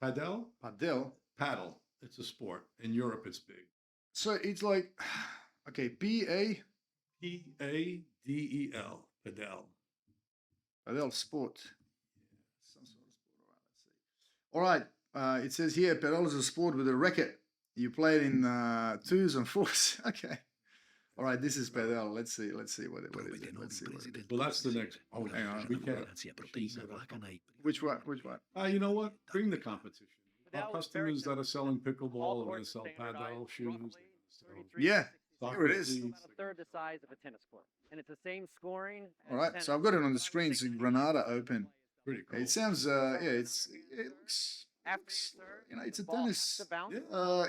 Padel? Padel? Paddle. It's a sport. In Europe, it's big. So it's like, okay, Padel. Padel sport. Some sort of sport. All right, let's see. All right. It says here, padel is a sport with a racket. You play it in 2s and 4s. Okay. All right, this is padel. Let's see what is it. Let's see what it is. Well, that's the next. Oh, hang on. We can't. Which one? You know what? Bring the competition. Our customers that are selling pickleball are going to sell padel shoes. Yeah, here it is. About a third the size of a tennis court, and it's the same scoring. All right, so I've got it on the screen. It's Granada Open. Pretty cool. It sounds, it looks, it's a tennis,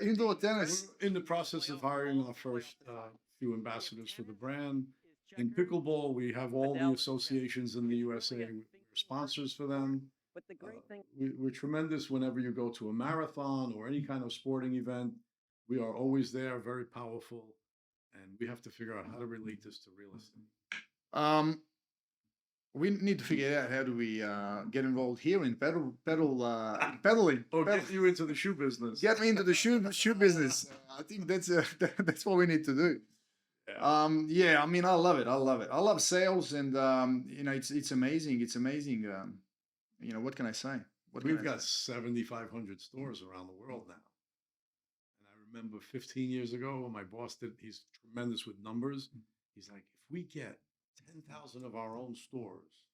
indoor tennis. We're in the process of hiring our first few ambassadors for the brand. In pickleball, we have all the associations in the USA. We're sponsors for them. But the great thing, We're tremendous whenever you go to a marathon or any kind of sporting event. We are always there, very powerful, and we have to figure out how to relate this to real estate. We need to figure out how do we get involved here in pedaling. Get you into the shoe business. Get me into the shoe business. I think that's what we need to do. Yeah. I mean, I love it. I love sales, and it's amazing. It's amazing. What can I say? We've got 7,500 stores around the world now. And I remember 15 years ago when my boss he's tremendous with numbers. He's like, if we get 10,000 of our own stores,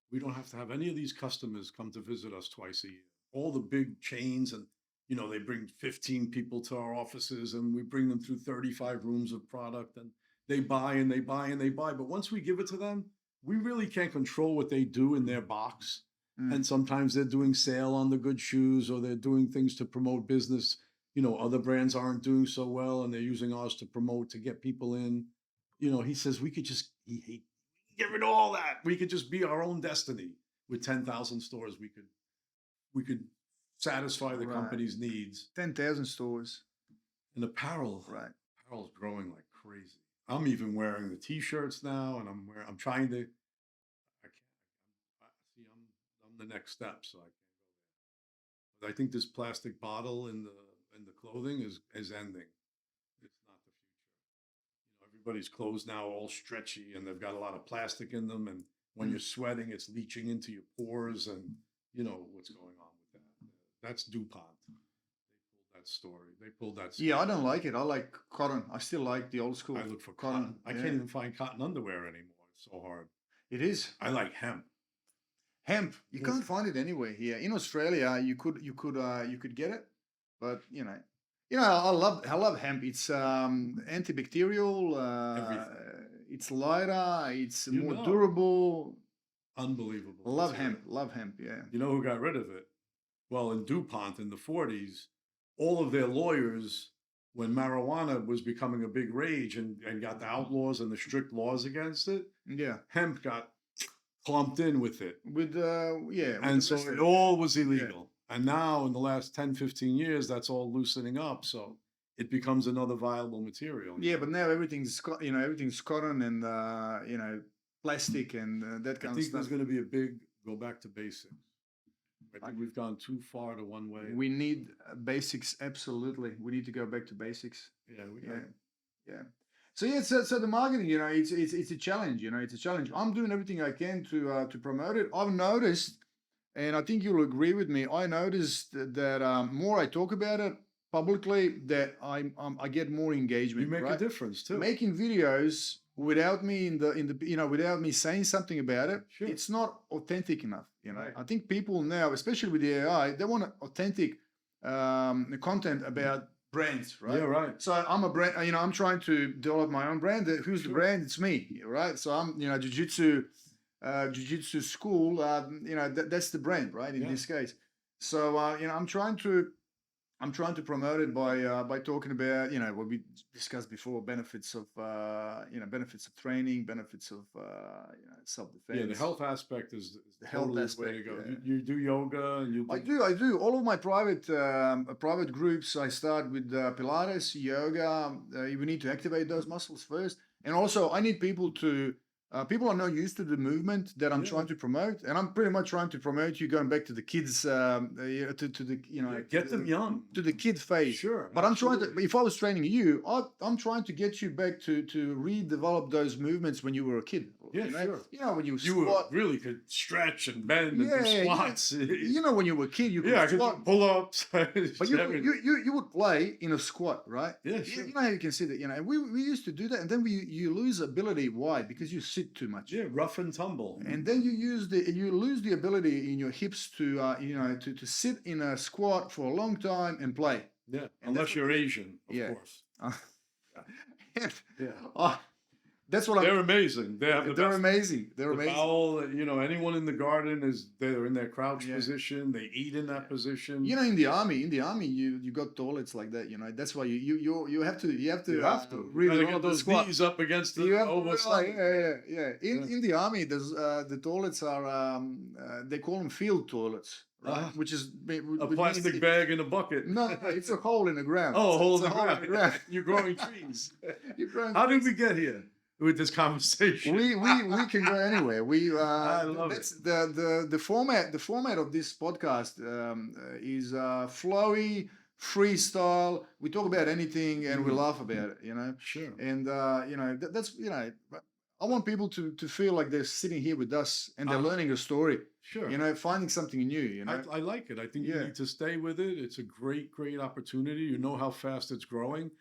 we don't have to have any of these customers come to visit us twice a year. All the big chains, and they bring 15 people to our offices, and we bring them through 35 rooms of product, and they buy and they buy and they buy. But once we give it to them, we really can't control what they do in their box. And sometimes they're doing sale on the good shoes, or they're doing things to promote business. Other brands aren't doing so well, and they're using ours to promote, to get people in. He says we could just get rid of all that. We could just be our own destiny with 10,000 stores. We could satisfy the company's needs. 10,000 stores. And apparel, right? Apparel's growing like crazy. I'm even wearing the T-shirts now, and I'm trying to. I'm the next step, so I can't go there. But I think this plastic bottle in the clothing is ending. It's not the future. Everybody's clothes now are all stretchy, and they've got a lot of plastic in them, and when you're sweating, it's leaching into your pores, and what's going on with that. That's DuPont. They pulled that story. Yeah, I don't like it. I like cotton. I still like the old school. I look for cotton. I can't even find cotton underwear anymore. It's so hard. It is. I like hemp. Hemp. You can't find it anywhere here. In Australia, you could get it, but I love hemp. It's antibacterial. It's lighter. It's more durable. Unbelievable. Love hemp. Love hemp. Yeah. You know who got rid of it? Well, in DuPont in the 40s, all of their lawyers, when marijuana was becoming a big rage and got the outlaws and the strict laws against it, yeah, hemp got clumped in with it. with yeah. And with so the rest it of all was illegal. And now in the last 10, 15 years, that's all loosening up. So it becomes another viable material. Yeah, but now everything's everything's cotton and plastic and that I kind of think stuff. there's going to be a big go back to basics. I think we've gone too far to one way. We need basics, absolutely. We need to go back to basics. Yeah, Yeah. So yeah, so the marketing, it's a challenge. It's a challenge. I'm doing everything I can to promote it. I've noticed, and I think you'll agree with me. I noticed that more I talk about it publicly, that I get more engagement. You make a right? difference too. Making videos without me without me saying something about it, Sure. it's not authentic enough. Right. I think people now, especially with the AI, they want authentic content about brands, right? Yeah, right. So I'm a brand, I'm trying to develop my own brand. Who's the Sure. brand? It's me, right? So I'm, jiu-jitsu school, that's the brand, right? In Yeah. this case. So, I'm trying to promote it by talking about what we discussed before, benefits of benefits of training, benefits of self-defense. Yeah, the health aspect is The health totally aspect, the way to go. yeah. You do yoga and you I do. All of my private groups, I start with Pilates, yoga. We need to activate those muscles first, and also I need people to. People are not used to the movement that I'm trying to promote, and I'm pretty much trying to promote you going back to the kids, to the get them young to the kid phase. Sure, but absolutely. I'm trying to. If I was training you, I'm trying to get you back to redevelop those movements when you were a kid. Yeah, sure. When you You squat. really could stretch and bend and do squats. When you were a kid, you could I could squat. do pull-ups. But you would play in a squat, right? Yeah, sure. You know how you can see that, and we used to do that, and then you lose ability. Why? Because you sit too much. Yeah, rough and tumble. And then you lose the ability in your hips to to sit in a squat for a long time and play. Yeah, And unless you're Asian, of course. Yeah. That's what They're amazing. They have They're amazing. They're the amazing. bowel, anyone in the garden they're in their crouch position. They eat in that position. In the army, you got toilets like that. That's why you have to really get those squat. knees up against the oval. Yeah. In the army, there's the toilets are they call them field toilets, right? Which is a plastic bag in a bucket. No, it's a hole in the ground. Oh, a hole in the ground. You're growing trees. How did we get here with this conversation? We can go anywhere. I love it. The format of this podcast is flowy, freestyle. We talk about anything and we laugh about it. Sure. And that's I want people to feel like they're sitting here with us and they're learning a story. Sure. Finding something new. I like it. I think you need to stay with it. It's a great opportunity. You know how fast it's growing.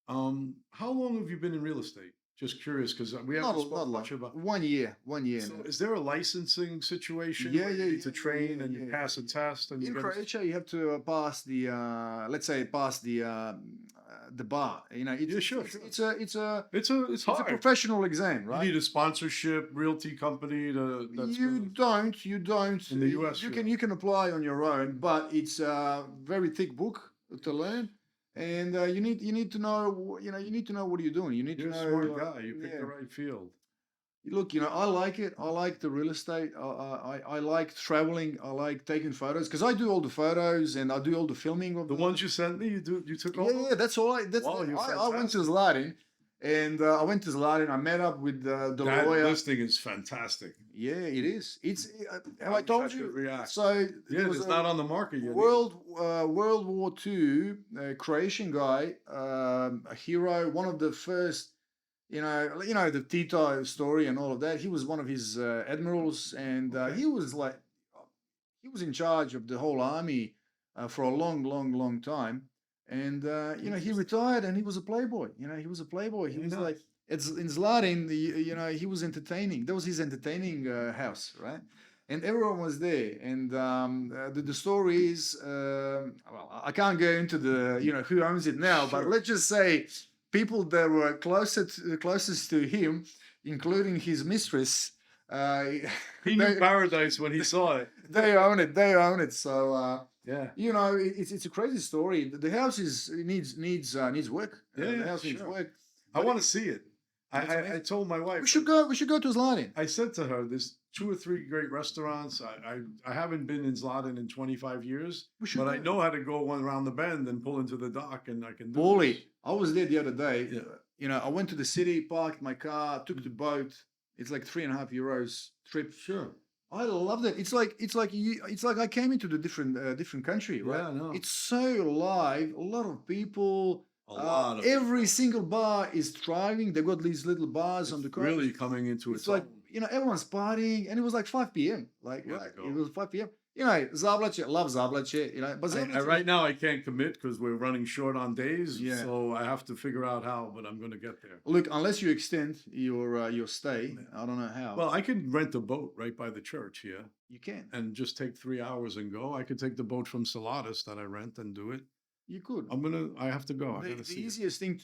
How long have you been in real estate? Just curious, because we haven't spoken much about 1 year. 1 year. So is there a licensing situation? Yeah, where you need to train and you pass a test. And in Croatia, you have to pass the the bar. Sure. It's hard. a professional exam, right? You need a sponsorship, realty company You don't. In the US, you can apply on your own, but it's a very thick book to learn. And you need to know what you're doing. You need You're to know. a smart guy. You picked the right field. Look, I like it. I like the real estate. I like traveling. I like taking photos because I do all the photos and I do all the filming of the ones you sent me. You took all. Yeah, that's all. I went to Zlatin, and I met up with the lawyer. That listing is fantastic. Yeah, it is. It's. Have I told you? So it's not on the market yet. World War II, Croatian guy, a hero, one of the first. The Tito story and all of that. He was one of his admirals, and he was in charge of the whole army for a long time. And he retired, and he was a playboy. He was a playboy. He was like it's in Zlatin. He was entertaining. That was his entertaining house, right? And everyone was there. And the story is I can't go into the who owns it now, but let's just say. People that were closest to him, including his mistress, he knew paradise when he saw it. They own it. So yeah, it's a crazy story. The house needs work. The house needs work. I want to see it. I told my wife. We should go. We should go to Zlatin. I said to her, "There's 2 or 3 great restaurants. I haven't been in Zlatan in 25 years, We should but I go. know how to go one around the bend and pull into the dock, and I can do this." Bully. I was there the other day. Yeah. You know, I went to the city, parked my car, took the boat. It's like €3.5 trip. Sure. I loved it. It's like I came into the different country, right? Yeah, I know. It's so live. A lot of people. A lot of every single bar is thriving. They got these little bars on the coast. really coming into It's its like own. everyone's partying, and it was like 5 p.m. Like Yeah, right, go. it was 5 p.m. Zablace, love Zablace. But Zablace, Right now I can't commit because we're running short on days. Yeah. So I have to figure out how, but I'm going to get there. look, unless you extend your stay, I don't know how. Well, I can rent a boat right by the church here you can, and just take 3 hours and go. I could take the boat from Saladas that I rent and do it. you could. I have to go. I The gotta see it. easiest thing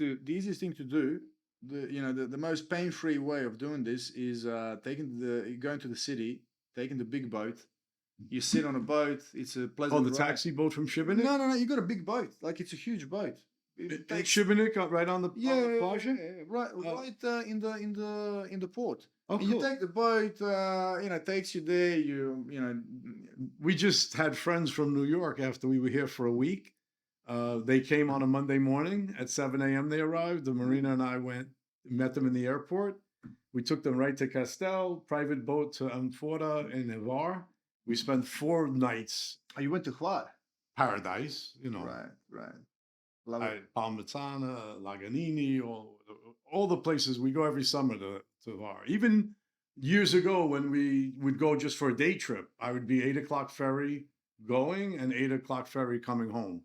to do, the most pain-free way of doing this is going to the city, taking the big boat. You sit on a boat. It's a pleasant. Oh, the ride. taxi boat from Šibenik? No. You got a big boat. Like it's a huge boat. It's Šibenik right on the plage? Right, right in the port. Oh, And you cool. take the boat. It takes you there. We just had friends from New York after we were here for a week. They came on a Monday morning at 7 a.m. They arrived. The Marina and I met them in the airport. We took them right to Castel, private boat to Amfora in Hvar. We spent 4 nights. Oh, you went to Hvar. Paradise, Right. Love it. Palmitana, Laganini, all the places we go every summer to Hvar. Even years ago when we would go just for a day trip, I would be 8 o'clock ferry going and 8 o'clock ferry coming home.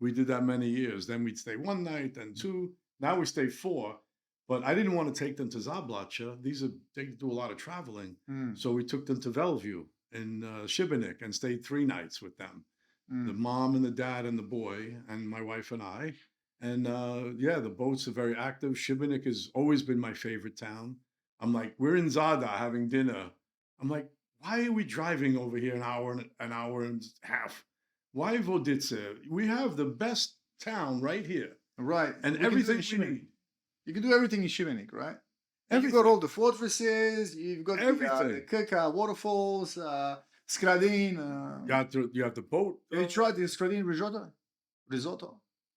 We did that many years. Then we'd stay 1 night, then 2. Now we stay 4. But I didn't want to take them to Zablacha. They do a lot of traveling. So we took them to Bellevue in Šibenik and stayed 3 nights with them. The mom and the dad and the boy and my wife and I. And the boats are very active. Šibenik has always been my favorite town. I'm like, we're in Zada having dinner. I'm like, why are we driving over here an hour and a half? Why Vodice? We have the best town right here. Right. And We can do everything it in we Šibenik. need. You can do everything in Šibenik, right? And you've Everything. got all the fortresses. You've got the Everything. Krka waterfalls, Skradin. You have the boat. Have you tried the Skradin risotto?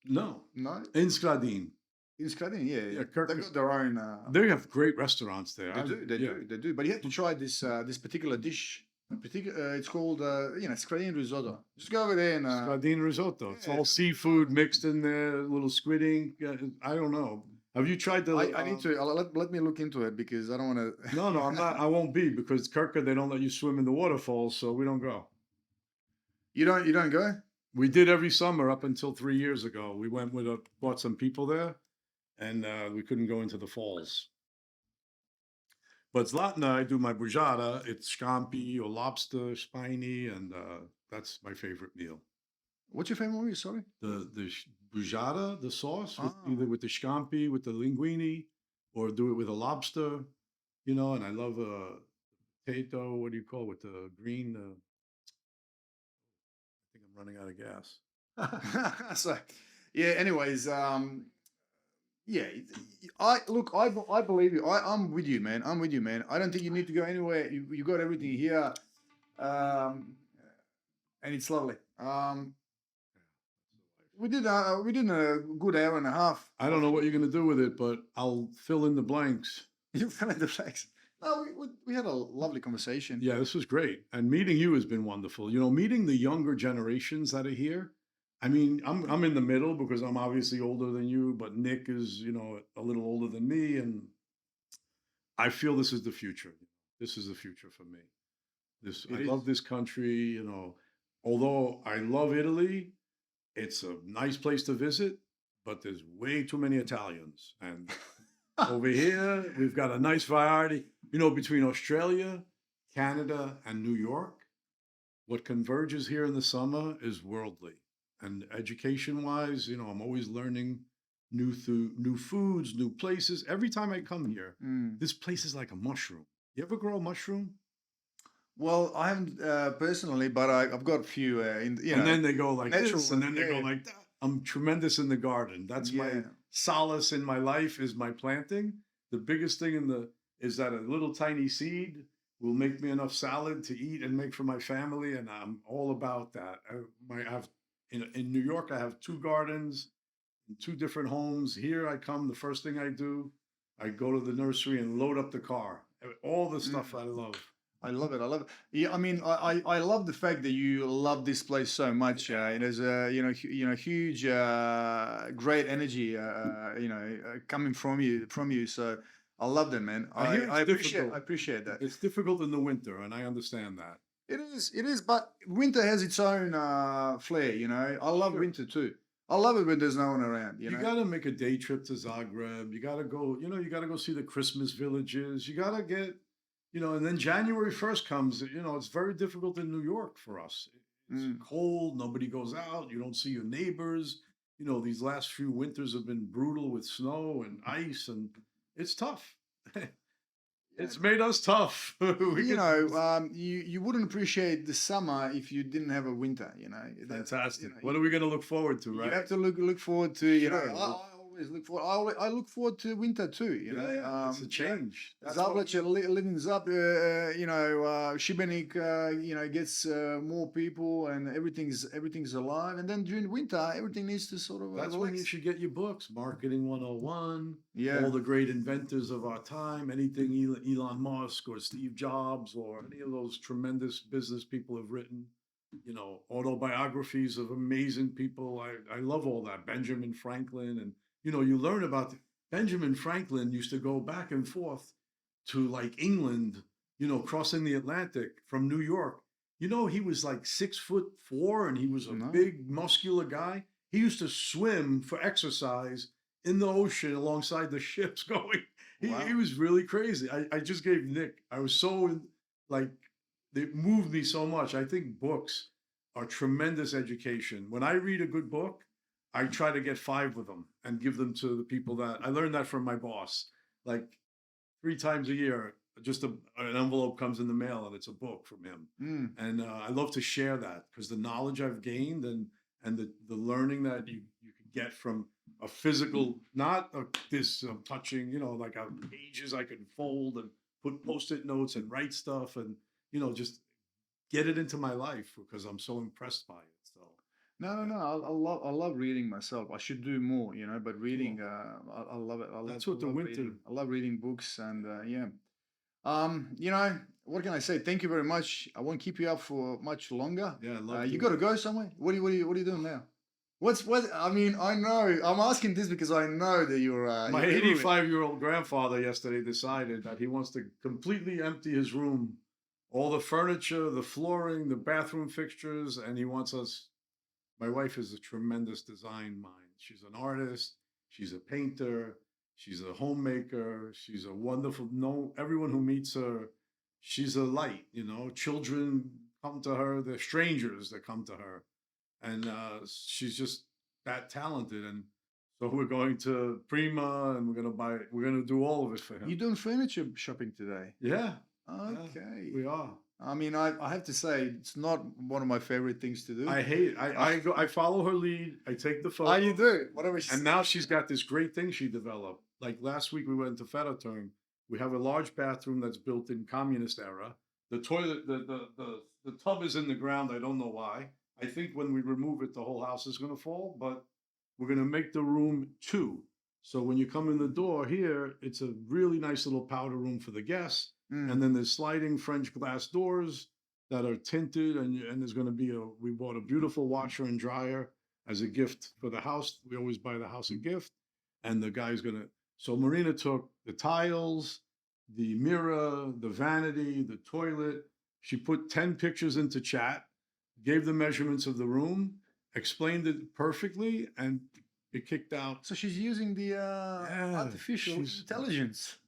No. No? In Skradin. In Skradin, yeah. Yeah, They Kirk got their own. They have great restaurants there. They do. But you have to try this particular dish. It's called Skradin risotto. Just go over there and. Skradin risotto. It's yeah, all seafood mixed in there, little squid ink. I don't know. Have you tried the? I need to let me look into it because I don't want to. No, I'm not. I won't be because Kirka, they don't let you swim in the waterfalls, so we don't go. You don't go. We did every summer up until 3 years ago. We went bought some people there, and we couldn't go into the falls. But Zlatna, I do my bujada. It's scampi or lobster, spiny, and that's my favorite meal. What's your favorite movie? Sorry. The bujada, the sauce, Ah. either with the scampi, with the linguine, or do it with a lobster, and I love potato, what do you call it, with the green, I think I'm running out of gas. So, yeah. Anyways, yeah. I believe you. I'm with you, man. I don't think you need to go anywhere. You got everything here, and it's lovely. We did a good hour and a half. I don't know what you're going to do with it, but I'll fill in the blanks. You fell in the flags. No, we had a lovely conversation. Yeah, this was great. And meeting you has been wonderful. Meeting the younger generations that are here. I mean, I'm in the middle because I'm obviously older than you, but Nick is, a little older than me. And I feel this is the future. This is the future for me. I love this country, although I love Italy, it's a nice place to visit, but there's way too many Italians. And over here, we've got a nice variety. Between Australia, Canada, and New York, what converges here in the summer is worldly. And education-wise, I'm always learning new foods, new places. Every time I come here, this place is like a mushroom. You ever grow a mushroom? Well, I haven't personally, but I've got a few. And then they go like natural this, and then ones, they go yeah. like that. I'm tremendous in the garden. That's my Yeah. solace in my life is my planting. the biggest thing is that a little tiny seed will make me enough salad to eat and make for my family, and I'm all about that. I have in New York, I have 2 gardens, in 2 different homes. Here I come, the first thing I do, I go to the nursery and load up the car. All the stuff I love. I love it. I love it. Yeah, I mean, I love the fact that you love this place so much. It has a huge, great energy, coming from you. So I love that, man. I hear it's difficult. I appreciate that. It's difficult in the winter, and I understand that. It is, but winter has its own flair. I love Sure. winter too. I love it when there's no one around. You got to make a day trip to Zagreb. You got to go, you got to go see the Christmas villages. You got to get, and then January 1st comes, it's very difficult in New York for us. It's cold. Nobody goes out. You don't see your neighbors. These last few winters have been brutal with snow and ice, and it's tough. It's made us tough. You wouldn't appreciate the summer if you didn't have a winter. Fantastic. What are we going to look forward to, right? You have to look forward to. Sure. I always look forward. I look forward to winter too. Yeah, it's a change. Zablica living up. Šibenik, gets more people and everything's alive. And then during winter, everything needs to sort of. That's when you should get your books, Marketing 101. Yeah. All the great inventors of our time, anything Elon Musk or Steve Jobs or any of those tremendous business people have written. Autobiographies of amazing people. I love all that. Benjamin Franklin, and you learn about Benjamin Franklin used to go back and forth to like England, crossing the Atlantic from New York. He was like 6'4" and he was a big muscular guy. He used to swim for exercise in the ocean alongside the ships going. He was really crazy. I just gave Nick, I was so it moved me so much. I think books are tremendous education. When I read a good book, I try to get 5 of them and give them to the people that I learned that from my boss. Like 3 times a year, just an envelope comes in the mail and it's a book from him. And I love to share that because the knowledge I've gained and the learning that you could get from a physical, not this touching, like pages I could fold and put Post-it notes and write stuff and, just get it into my life because I'm so impressed by it. So. No. I love reading myself. I should do more, but reading, I love it. That's what the winter. I love reading books and what can I say? Thank you very much. I won't keep you up for much longer. Yeah, I love you got to go somewhere. What are you doing now? I mean, I know. I'm asking this because I know that you're. My 85-year-old grandfather yesterday decided that he wants to completely empty his room, all the furniture, the flooring, the bathroom fixtures, and he wants us. My wife is a tremendous design mind. She's an artist. She's a painter. She's a homemaker. She's a wonderful. Everyone who meets her, she's a light. Children come to her. They're strangers that come to her, and she's just that talented. And so we're going to Prima, and we're going to do all of it for him. You're doing furniture shopping today? Yeah. Okay. Yeah, we are. I mean, I have to say, it's not one of my favorite things to do. I hate it. I follow her lead. I take the photo. Oh, you do? Whatever she And now she's got this great thing she developed. Like last week we went to Federturm. We have a large bathroom that's built in communist era. The toilet, the tub is in the ground. I don't know why. I think when we remove it, the whole house is going to fall. But we're going to make the room 2. So when you come in the door here, it's a really nice little powder room for the guests. And then there's sliding French glass doors that are tinted, and there's going to be we bought a beautiful washer and dryer as a gift for the house. We always buy the house a gift. And the guy's so Marina took the tiles, the mirror, the vanity, the toilet. She put 10 pictures into chat, gave the measurements of the room, explained it perfectly, and it kicked out. So she's using the artificial intelligence.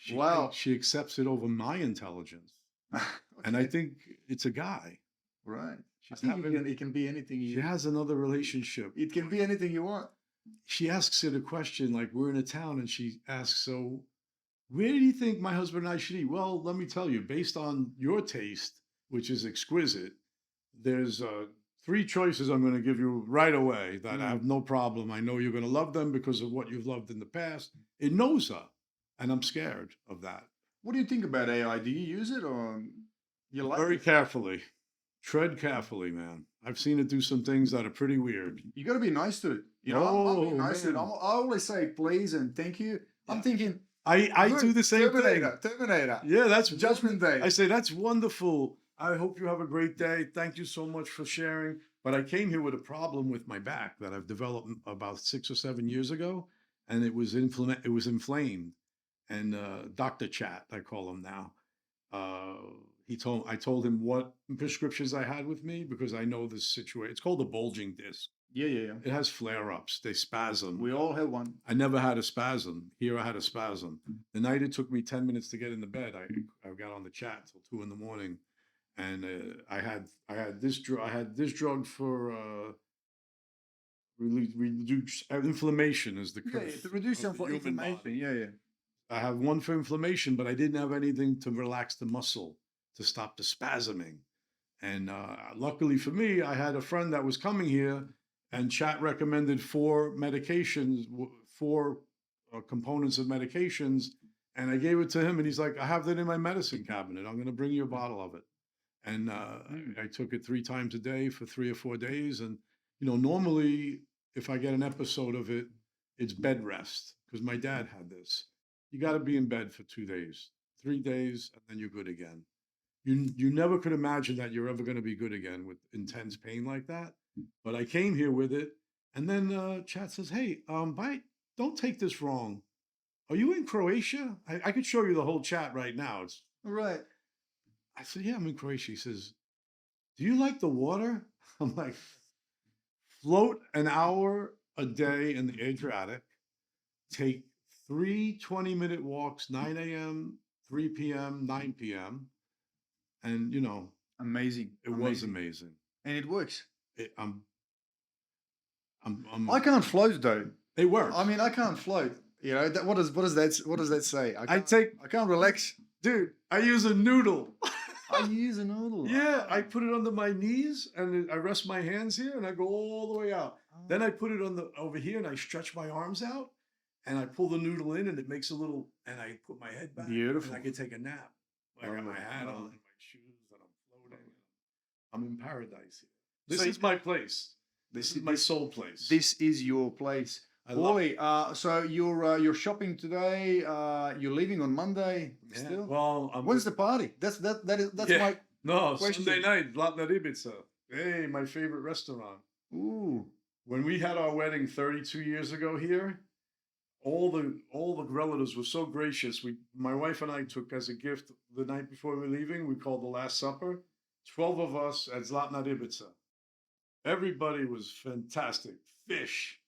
She accepts it over my intelligence. Okay. And I think it's a guy. Right. It can be anything. She has another relationship. It can be anything you want. She asks it a question, like we're in a town, and she asks, so where do you think my husband and I should eat? Well, let me tell you, based on your taste, which is exquisite, there's 3 choices I'm going to give you right away that I have no problem. I know you're going to love them because of what you've loved in the past. It knows her. and I'm scared of that. What do you think about AI? Do you use it or you like Very it? carefully. Tread carefully, man. I've seen it do some things that are pretty weird. You got to be nice to it. You know, I'm being Oh, nice to it. man. I always say please and thank you. I'm Yeah. thinking, I good, do the same Terminator, thing. Terminator. Yeah, that's Judgment Day. I say that's wonderful. I hope you have a great day. Thank you so much for sharing. But I came here with a problem with my back that I've developed about 6 or 7 years ago, and it was inflamed. And Dr. Chat, I call him now. I told him what prescriptions I had with me because I know this situation. It's called a bulging disc. Yeah. It has flare-ups. They spasm. We all have one. I never had a spasm. Here I had a spasm. The night it took me 10 minutes to get in the bed, I got on the chat till 2 a.m. And I had this drug for reduce inflammation is the Yeah, curse to reduce of the human inflammation. body. Yeah. I have one for inflammation, but I didn't have anything to relax the muscle to stop the spasming. And luckily for me, I had a friend that was coming here, and chat recommended 4 medications, 4 components of medications, and I gave it to him, and he's like, I have that in my medicine cabinet. I'm going to bring you a bottle of it. And I took it 3 times a day for 3 or 4 days. And, normally if I get an episode of it, it's bed rest because my dad had this. You got to be in bed for 2 days, 3 days, and then you're good again. You never could imagine that you're ever going to be good again with intense pain like that. But I came here with it, and then chat says, "Hey, don't take this wrong. Are you in Croatia? I could show you the whole chat right now." Right. I said, "Yeah, I'm in Croatia." He says, "Do you like the water?" I'm like, "Float an hour a day in the Adriatic, take 3 20-minute walks, 9 a.m., 3 p.m., 9 p.m. And, Amazing. it was amazing. And it works. I can't float though. It works. I mean, I can't float. What does that say? I can't relax. Dude, I use a noodle. I use a noodle. Yeah, I put it under my knees and I rest my hands here and I go all the way out. Then I put it over here and I stretch my arms out and I pull the noodle in and it makes a little, and I put my head back. Beautiful. And I can take a nap. I got my hat on and my shoes and I'm floating. I'm in paradise here. This is my place. This is my soul place. This is your place. Wally, so you're shopping today. You're leaving on Monday still. Well, when's the party? That's my question. Sunday night, Zlatna Ribica. Hey, my favorite restaurant. Ooh. When we had our wedding 32 years ago here, all the relatives were so gracious. My wife and I took as a gift the night before we were leaving. We called the Last Supper. 12 of us at Zlatna Ribica. Everybody was fantastic. Fish,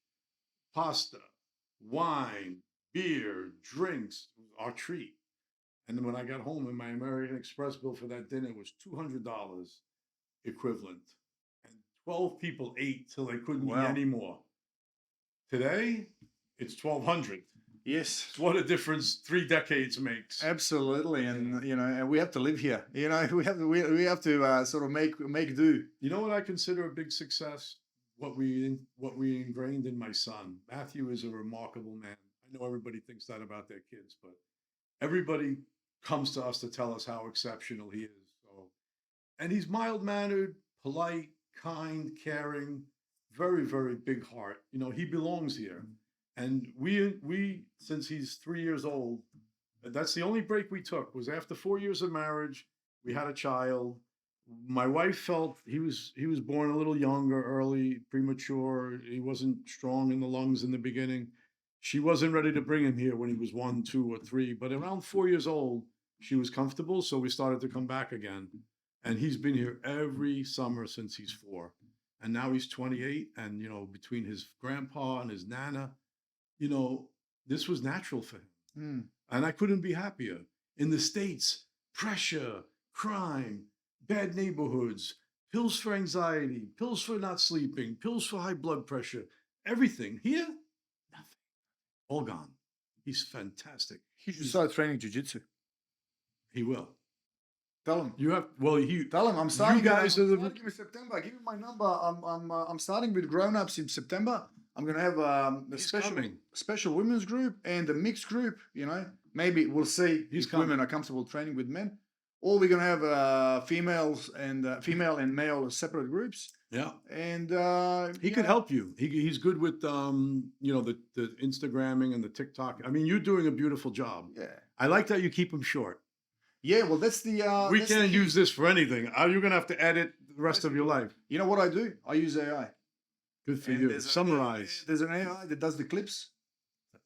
pasta, wine, beer, drinks, our treat. And then when I got home, and my American Express bill for that dinner was $200 equivalent. And 12 people ate till they couldn't eat anymore. Today, it's 1,200. Yes. It's what a difference 3 decades makes. Absolutely. And, and we have to live here. We have to sort of make do. You know what I consider a big success? What we ingrained in my son. Matthew is a remarkable man. I know everybody thinks that about their kids, but everybody comes to us to tell us how exceptional he is. And he's mild-mannered, polite, kind, caring, very, very big heart. He belongs here. And we since he's 3 years old, that's the only break we took was after 4 years of marriage. We had a child. My wife felt he was born a little younger, early, premature. He wasn't strong in the lungs in the beginning. She wasn't ready to bring him here when he was 1, 2, or 3. But around 4 years old, she was comfortable, so we started to come back again. And he's been here every summer since he's 4. And now he's 28. And, between his grandpa and his nana, this was natural for him. And I couldn't be happier. In the States, pressure, crime, bad neighborhoods, pills for anxiety, pills for not sleeping, pills for high blood pressure, everything. Here, nothing. All gone. He's fantastic. He should start training jiu-jitsu. He will. Tell him. Tell him I'm starting. You guys are Give me September. Give me my number. I'm starting with grown-ups in September. I'm gonna have a special women's group and a mixed group. maybe we'll see He's if women are comfortable training with men, or we're gonna have female and male separate groups. Yeah. And He could help you. He's good with the Instagramming and the TikTok. I mean, you're doing a beautiful job. Yeah. I like that you keep him short. Yeah, well, that's the. We that's the can't key. use this for anything. You're gonna have to edit the rest of your life. You know what I do? I use AI. Good for And you. Summarize. There's an AI that does the clips.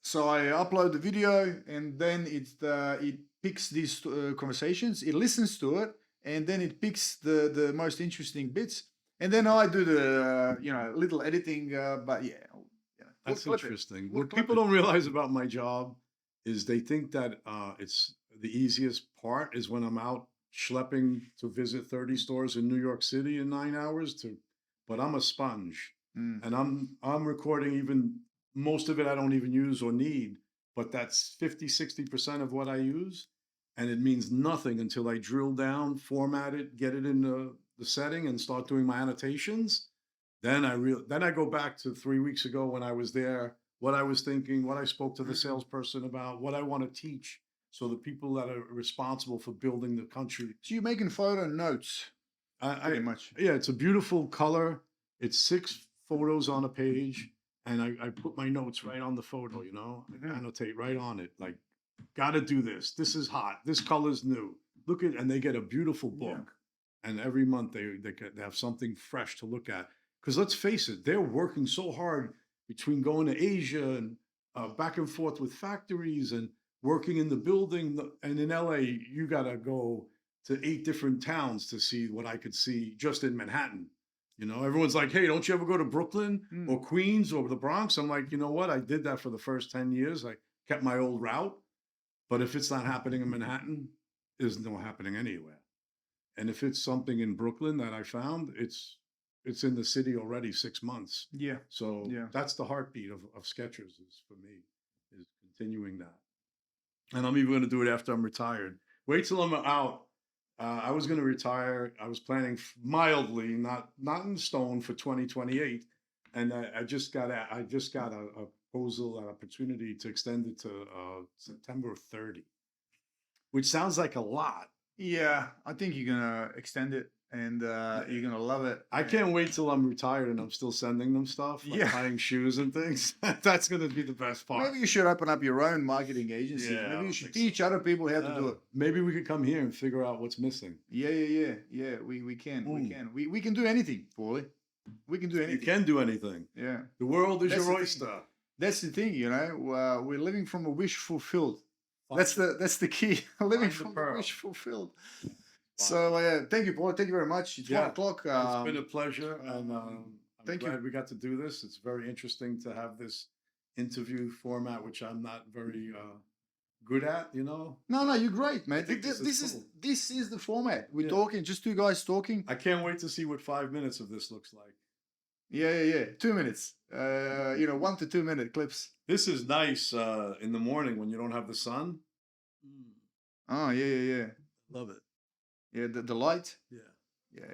So I upload the video, and then it picks these conversations. It listens to it, and then it picks the most interesting bits. And then I do the little editing. But yeah, That's we'll clip it. interesting. We'll What clip people it. don't realize about my job is they think that it's the easiest part is when I'm out schlepping to visit 30 stores in New York City in 9 hours. But I'm a sponge, and I'm recording even most of it I don't even use or need. But that's 50-60% of what I use, and it means nothing until I drill down, format it, get it in the setting, and start doing my annotations. Then I go back to 3 weeks ago when I was there, what I was thinking, what I spoke to the salesperson about, what I want to teach. So the people that are responsible for building the country. So you're making photo notes, pretty much. Yeah, it's a beautiful color. It's 6 photos on a page, and I put my notes right on the photo, I annotate right on it. Like, gotta do this. This is hot. This color's new. Look at, and they get a beautiful book. And every month they have something fresh to look at. Because let's face it, they're working so hard between going to Asia and back and forth with factories and working in the building. And in LA, you got to go to 8 different towns to see what I could see just in Manhattan. Everyone's like, hey, don't you ever go to Brooklyn or Queens or the Bronx? I'm like, you know what? I did that for the first 10 years. I kept my old route. But if it's not happening in Manhattan, there's no happening anywhere. And if it's something in Brooklyn that I found, it's in the city already 6 months. Yeah. So that's the heartbeat of Skechers is for me, is continuing that. And I'm even going to do it after I'm retired. Wait till I'm out. I was going to retire. I was planning mildly, not in stone, for 2028. And I just got a proposal, an opportunity to extend it to September 30, which sounds like a lot. Yeah, I think you're gonna extend it, and you're gonna love it. I can't wait till I'm retired and I'm still sending them stuff, like buying shoes and things. That's gonna be the best part. Maybe you should open up your own marketing agency. Yeah, Maybe you should teach other people how to do it. Maybe we could come here and figure out what's missing. Yeah. We can. We can do anything, Paulie. We can do anything. You can do anything. Yeah. The world is That's your the oyster. That's the thing, we're living from a wish fulfilled. That's the key. Living from a wish fulfilled. Wow. So thank you, Paul. Thank you very much. It's 1 o'clock. It's been a pleasure, and I'm glad we got to do this. It's very interesting to have this interview format, which I'm not very good at. No, you're great, man. This is the format. We're talking, just 2 guys talking. I can't wait to see what 5 minutes of this looks like. Yeah. 2 minutes. 1 to 2 minute clips. This is nice in the morning when you don't have the sun. Oh, yeah. Love it. Yeah, the light. Yeah.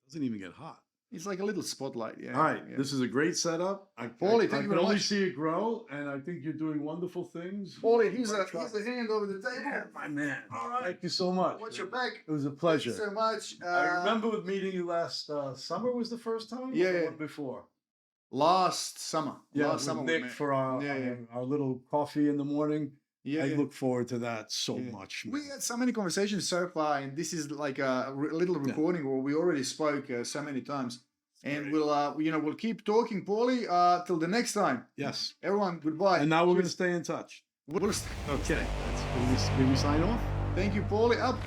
Doesn't even get hot. It's like a little spotlight. Yeah. All right. This is a great setup. Paulie, thank you very much. I can only see it grow, and I think you're doing wonderful things. Paulie, here's a hand over the table. Yeah, my man. All right. Thank you so much. Watch your back. It was a pleasure. Thank you so much. I remember meeting you last summer was the first time? Yeah. Or what before? Last summer. Yeah, last summer Nick for our little coffee in the morning. Yeah, I look forward to that so much. We had so many conversations so far, and this is like a little recording where we already spoke so many times. And we'll keep talking, Paulie, till the next time. Yes. Everyone, goodbye. And now we're going to stay in touch. Okay. Can we sign off? Thank you, Paulie. Up.